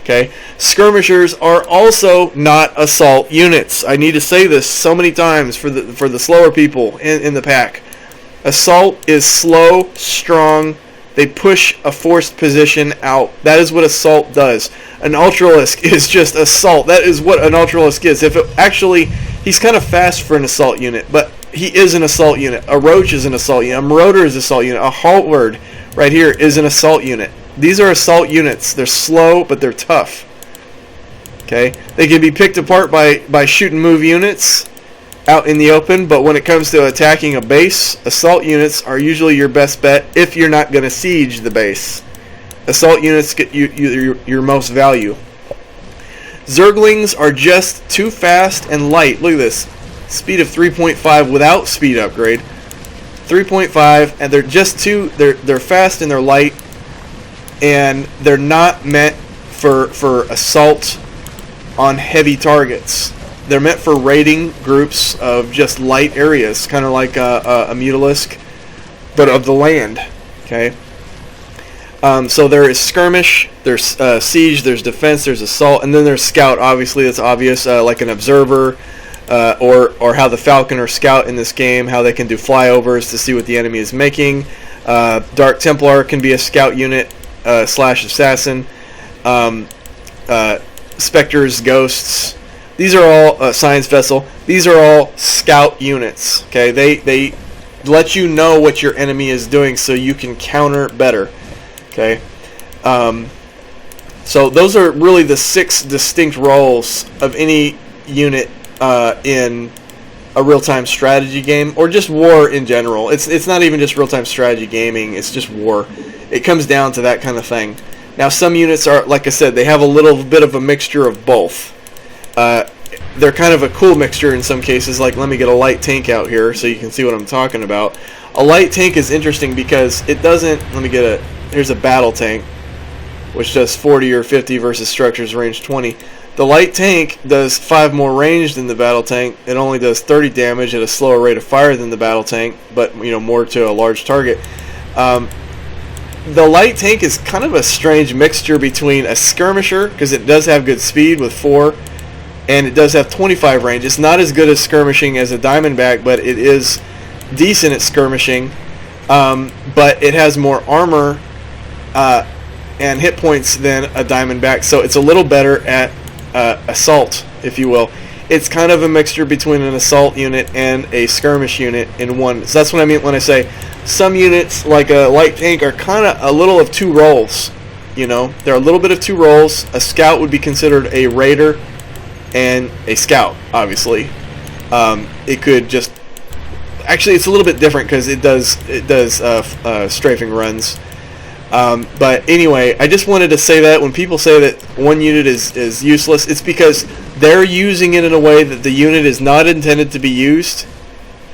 Okay. Skirmishers are also not assault units. I need to say this so many times for the slower people in the pack. Assault is slow, strong. They push a forced position out. That is what assault does. An Ultralisk is just assault. That is what an Ultralisk is. He's kind of fast for an assault unit, but he is an assault unit. A Roach is an assault unit. A Marauder is an assault unit. A Haltward right here is an assault unit. These are assault units. They're slow, but they're tough. Okay? They can be picked apart by shoot and move units out in the open, but when it comes to attacking a base, assault units are usually your best bet if you're not going to siege the base. Assault units get your most value. Zerglings are just too fast and light. Look at this. Speed of 3.5 without speed upgrade. 3.5, and they're just they're fast and they're light, and they're not meant for assault on heavy targets. They're meant for raiding groups of just light areas, kind of like a Mutalisk, but of the land. Okay. So there is skirmish, there's siege, there's defense, there's assault, and then there's scout. Obviously, that's obvious, like an observer, or how the Falcon or Scout in this game, how they can do flyovers to see what the enemy is making. Dark Templar can be a scout unit / assassin. Spectres, ghosts. These are all science vessel. These are all scout units. Okay, they let you know what your enemy is doing so you can counter better. Okay, so those are really the 6 distinct roles of any unit in a real-time strategy game, or just war in general. It's not even just real-time strategy gaming, it's just war. It comes down to that kind of thing. Now, some units are, like I said, they have a little bit of a mixture of both. They're kind of a cool mixture in some cases, like let me get a light tank out here so you can see what I'm talking about. A light tank is interesting because it doesn't, here's a battle tank, which does 40 or 50 versus structures range 20. The light tank does 5 more range than the battle tank. It only does 30 damage at a slower rate of fire than the battle tank, but more to a large target. The light tank is kind of a strange mixture between a skirmisher, because it does have good speed with 4, and it does have 25 range. It's not as good as skirmishing as a Diamondback, but it is decent at skirmishing. But it has more armor and hit points than a Diamondback, so it's a little better at assault, if you will. It's kind of a mixture between an assault unit and a skirmish unit in one. So that's what I mean when I say some units, like a light tank, are kind of a little of 2 roles. They're a little bit of 2 roles. A scout would be considered a raider and a scout, obviously. It could just... Actually, it's a little bit different because it does strafing runs. But anyway, I just wanted to say that when people say that one unit is useless, it's because they're using it in a way that the unit is not intended to be used,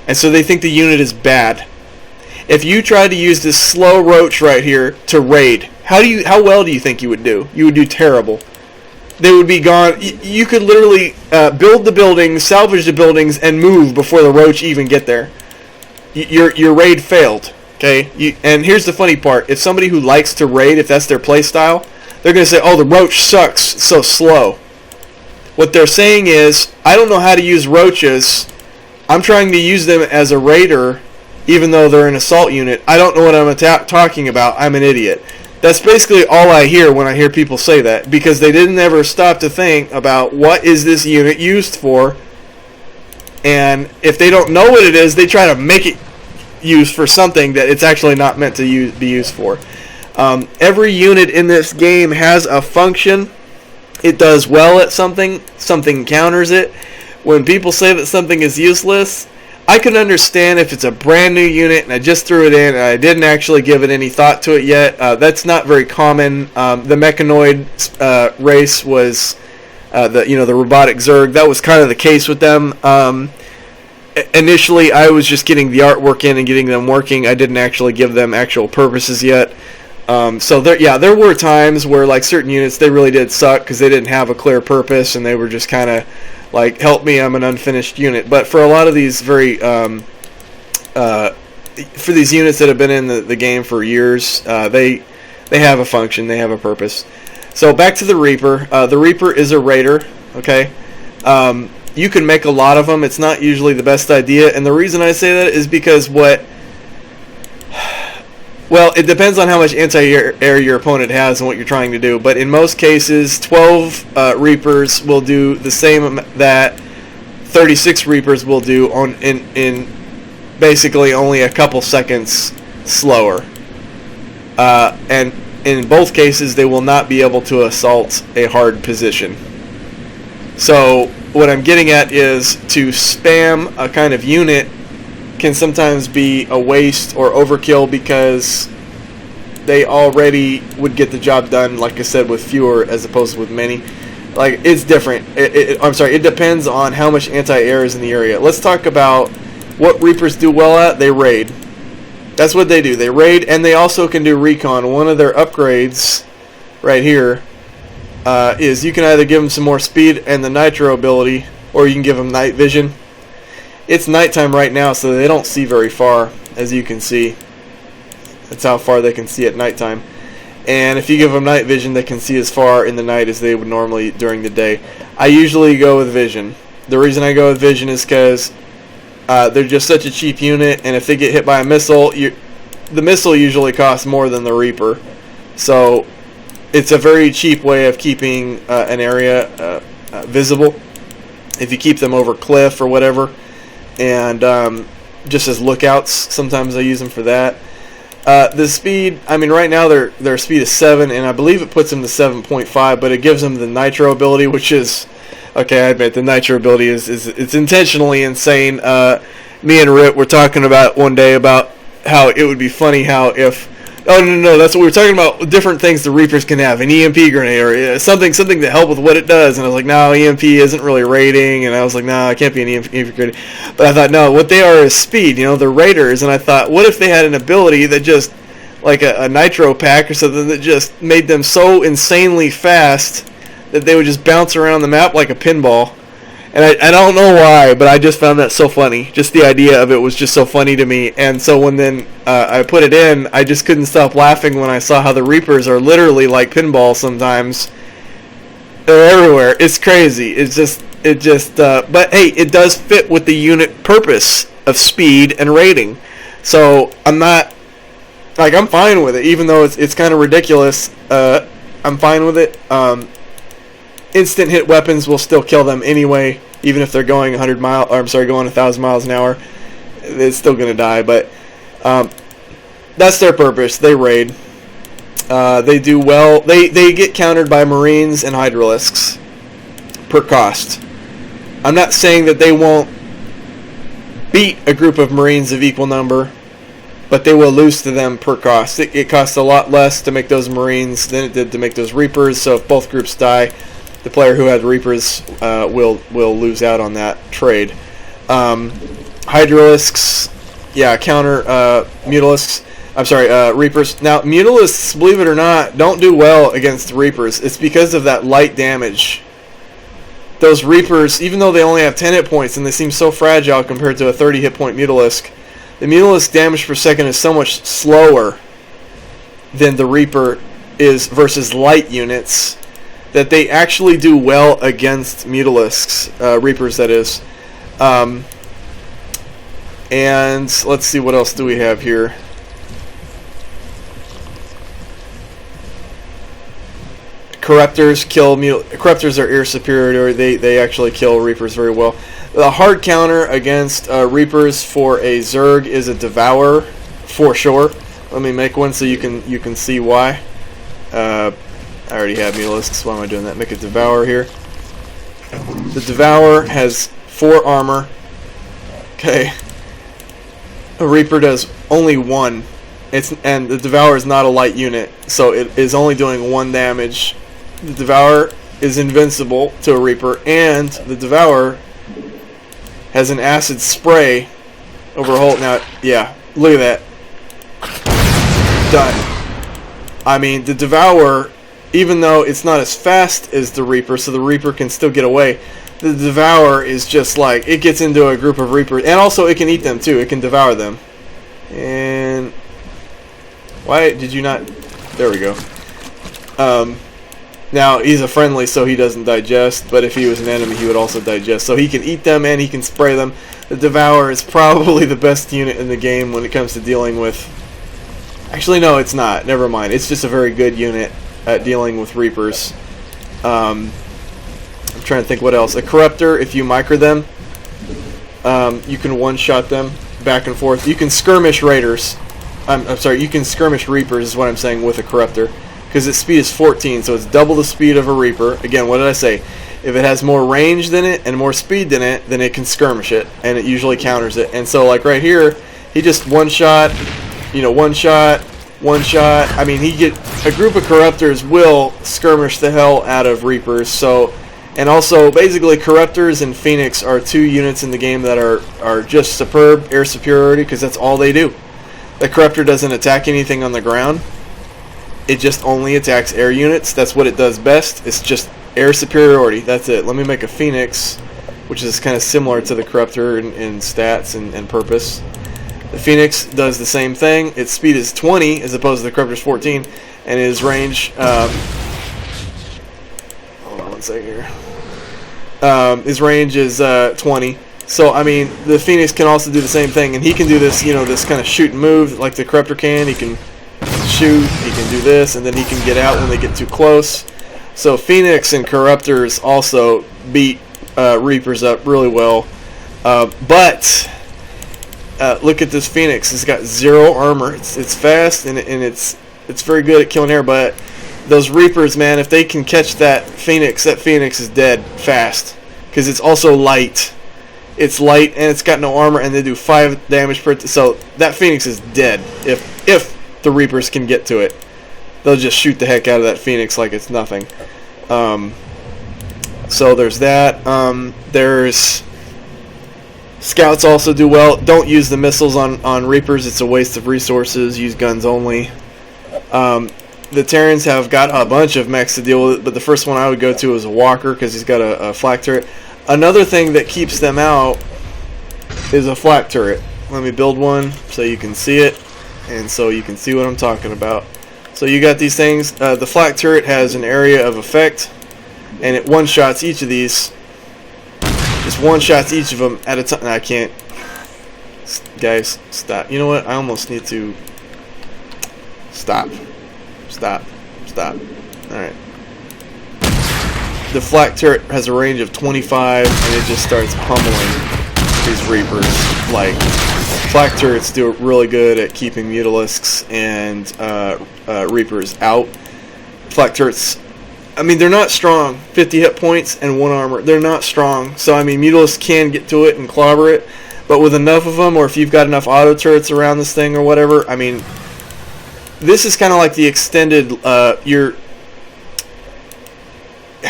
and so they think the unit is bad. If you tried to use this slow Roach right here to raid, how well do you think you would do? You would do terrible. They would be gone. You could literally build the buildings, salvage the buildings, and move before the Roach even get there. Your raid failed. Okay, and here's the funny part. If somebody who likes to raid, if that's their play style, they're going to say, oh, the Roach sucks, it's so slow. What they're saying is, I don't know how to use Roaches. I'm trying to use them as a raider, even though they're an assault unit. I don't know what I'm talking about. I'm an idiot. That's basically all I hear when I hear people say that, because they didn't ever stop to think about what is this unit used for, and if they don't know what it is, they try to make it used for something that it's actually not meant to be used for. Every unit in this game has a function. It does well at something counters it. When people say that something is useless, I can understand if it's a brand new unit and I just threw it in and I didn't actually give it any thought to it yet. That's not very common. The mechanoid race was the robotic Zerg. That was kind of the case with them. Initially, I was just getting the artwork in and getting them working. I didn't actually give them actual purposes yet. So there were times where like certain units, they really did suck because they didn't have a clear purpose and they were just kind of like, help me, I'm an unfinished unit. But for a lot of these for these units that have been in the game for years, they have a function, they have a purpose. So back to the Reaper. The Reaper is a raider, okay? You can make a lot of them. It's not usually the best idea, and the reason I say that is because it depends on how much anti-air your opponent has and what you're trying to do, but in most cases, 12 Reapers will do the same that 36 Reapers will do in basically only a couple seconds slower. And in both cases, they will not be able to assault a hard position. So what I'm getting at is to spam a kind of unit can sometimes be a waste or overkill because they already would get the job done, like I said, with fewer as opposed to with many. Like, it's different. It depends on how much anti-air is in the area. Let's talk about what Reapers do well at. They raid. That's what they do. They raid, and they also can do recon. One of their upgrades right here is you can either give them some more speed and the nitro ability, or you can give them night vision. It's nighttime right now, so they don't see very far, as you can see. That's how far they can see at nighttime. And if you give them night vision, they can see as far in the night as they would normally during the day. I usually go with vision. The reason I go with vision is because they're just such a cheap unit, and if they get hit by a missile, the missile usually costs more than the Reaper. So it's a very cheap way of keeping an area visible. If you keep them over cliff or whatever, and just as lookouts, sometimes I use them for that. The speed, I mean, right now their speed is 7, and I believe it puts them to 7.5, but it gives them the nitro ability, which is, okay, I admit the nitro ability is it's intentionally insane. Me and Rip were talking about one day about how it would be funny how if, oh no, that's what we were talking about, different things the Reapers can have, an EMP grenade or something to help with what it does, and I was like, no, EMP isn't really raiding, and I was like, no, it can't be an EMP grenade, but I thought, no, what they are is speed, they're raiders, and I thought, what if they had an ability that just, like a nitro pack or something that just made them so insanely fast that they would just bounce around the map like a pinball. And I don't know why, but I just found that so funny. Just the idea of it was just so funny to me. And so when then I put it in, I just couldn't stop laughing when I saw how the Reapers are literally like pinball sometimes. They're everywhere. It's crazy. But hey, it does fit with the unit purpose of speed and raiding. So I'm fine with it, even though it's kind of ridiculous. I'm fine with it. Instant hit weapons will still kill them anyway, even if they're going 1,000 miles an hour. It's still going to die, but that's their purpose. They raid. They do well. They get countered by Marines and Hydralisks per cost. I'm not saying that they won't beat a group of Marines of equal number, but they will lose to them per cost. It costs a lot less to make those Marines than it did to make those Reapers, so if both groups die, the player who had Reapers will lose out on that trade. Hydralisks, counter Mutalisks. Reapers. Now, Mutalisks, believe it or not, don't do well against Reapers. It's because of that light damage. Those Reapers, even though they only have 10 hit points and they seem so fragile compared to a 30 hit point Mutalisk, the Mutalisk damage per second is so much slower than the Reaper is versus light units, that they actually do well against Mutalisks, Reapers that is. And let's see, what else do we have here? Corruptors Corruptors are air superior. They actually kill Reapers very well. The hard counter against Reapers for a Zerg is a Devour, for sure. Let me make one so you can see why. I already have Mutalisks. Why am I doing that? Make a Devour here. The Devour has 4 armor. Okay. A Reaper does only 1. And the Devour is not a light unit, so it is only doing 1 damage. The Devour is invincible to a Reaper, and the Devour has an acid spray over a hole. Now, yeah, look at that. Done. I mean, the Devour, even though it's not as fast as the Reaper, so the Reaper can still get away, the Devour is just like, it gets into a group of Reapers, and also it can eat them too, it can devour them. And why did you not, there we go. Now, he's a friendly, so he doesn't digest, but if he was an enemy, he would also digest. So he can eat them, and he can spray them. The Devour is probably the best unit in the game when it comes to dealing with... Actually, no, it's not. Never mind. It's just a very good unit at dealing with Reapers. I'm trying to think what else. A Corruptor, if you micro them, you can one-shot them. back and forth. You can skirmish raiders. I'm sorry, you can skirmish Reapers is what I'm saying with a Corruptor, because its speed is 14, so it's double the speed of a Reaper. Again, what did I say? If it has more range than it and more speed than it, then it can skirmish it, and it usually counters it. And so, like right here, he just one shot. One shot. I mean, a group of Corruptors will skirmish the hell out of Reapers. So, and also, basically, Corruptors and Phoenix are 2 units in the game that are just superb air superiority, because that's all they do. The Corruptor doesn't attack anything on the ground. It just only attacks air units. That's what it does best. It's just air superiority. That's it. Let me make a Phoenix, which is kind of similar to the Corruptor in stats and purpose. The Phoenix does the same thing. Its speed is 20 as opposed to the Corruptor's 14, and his range. Hold on one second here. His range is 20. So I mean, the Phoenix can also do the same thing, and he can do this, this kind of shoot and move like the Corruptor can. He can shoot. He can do this, and then he can get out when they get too close. So Phoenix and Corruptors also beat Reapers up really well, but. Look at this Phoenix. It's got 0 armor. It's fast and it's very good at killing air. But those Reapers, man, if they can catch that Phoenix is dead fast, because it's also light. It's light and it's got no armor, and they do 5 damage per. So that Phoenix is dead if the Reapers can get to it. They'll just shoot the heck out of that Phoenix like it's nothing. So there's that. There's. Scouts also do well. Don't use the missiles on Reapers. It's a waste of resources. Use guns only. The Terrans have got a bunch of mechs to deal with, but the first one I would go to is a Walker, because he's got a flak turret. Another thing that keeps them out is a flak turret. Let me build one so you can see it, and so you can see what I'm talking about. So you got these things. The flak turret has an area of effect, and it one-shots each of these. Just one-shots each of them at a time. I can't. Guys, stop. You know what? I almost need to. Stop. Alright. The flak turret has a range of 25, and it just starts pummeling these Reapers. Like, flak turrets do really good at keeping Ultralisks and Reapers out. Flak turrets. I mean, they're not strong. 50 hit points and 1 armor. They're not strong. So, I mean, Ultralisks can get to it and clobber it. But with enough of them, or if you've got enough auto turrets around this thing or whatever, I mean, this is kind of like the extended, how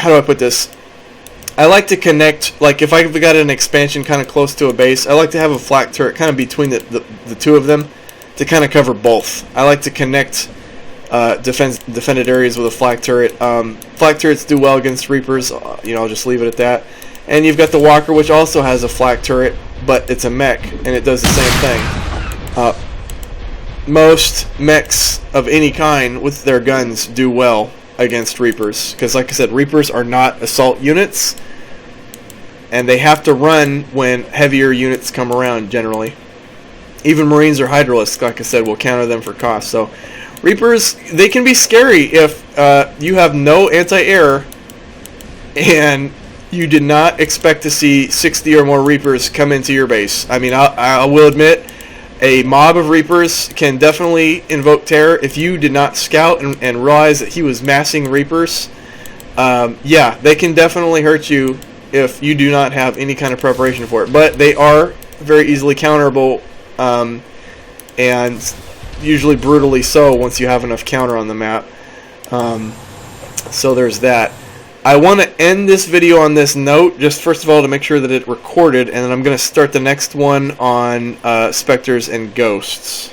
do I put this? I like to connect, like if I've got an expansion kind of close to a base, I like to have a flak turret kind of between the 2 of them to kind of cover both. I like to connect defended areas with a flak turret. Flak turrets do well against Reapers. I'll just leave it at that. And you've got the Walker, which also has a flak turret, but it's a mech, and it does the same thing. Most mechs of any kind with their guns do well against Reapers, because like I said, Reapers are not assault units, and they have to run when heavier units come around generally. Even Marines or Hydralisks, like I said, will counter them for cost. So Reapers, they can be scary if you have no anti-air and you did not expect to see 60 or more Reapers come into your base. I mean, I will admit, a mob of Reapers can definitely invoke terror. If you did not scout and realize that he was massing Reapers, yeah, they can definitely hurt you if you do not have any kind of preparation for it. But they are very easily counterable, and usually brutally so once you have enough counter on the map. So there's that. I want to end this video on this note, just first of all to make sure that it recorded, and then I'm going to start the next one on Spectres and Ghosts.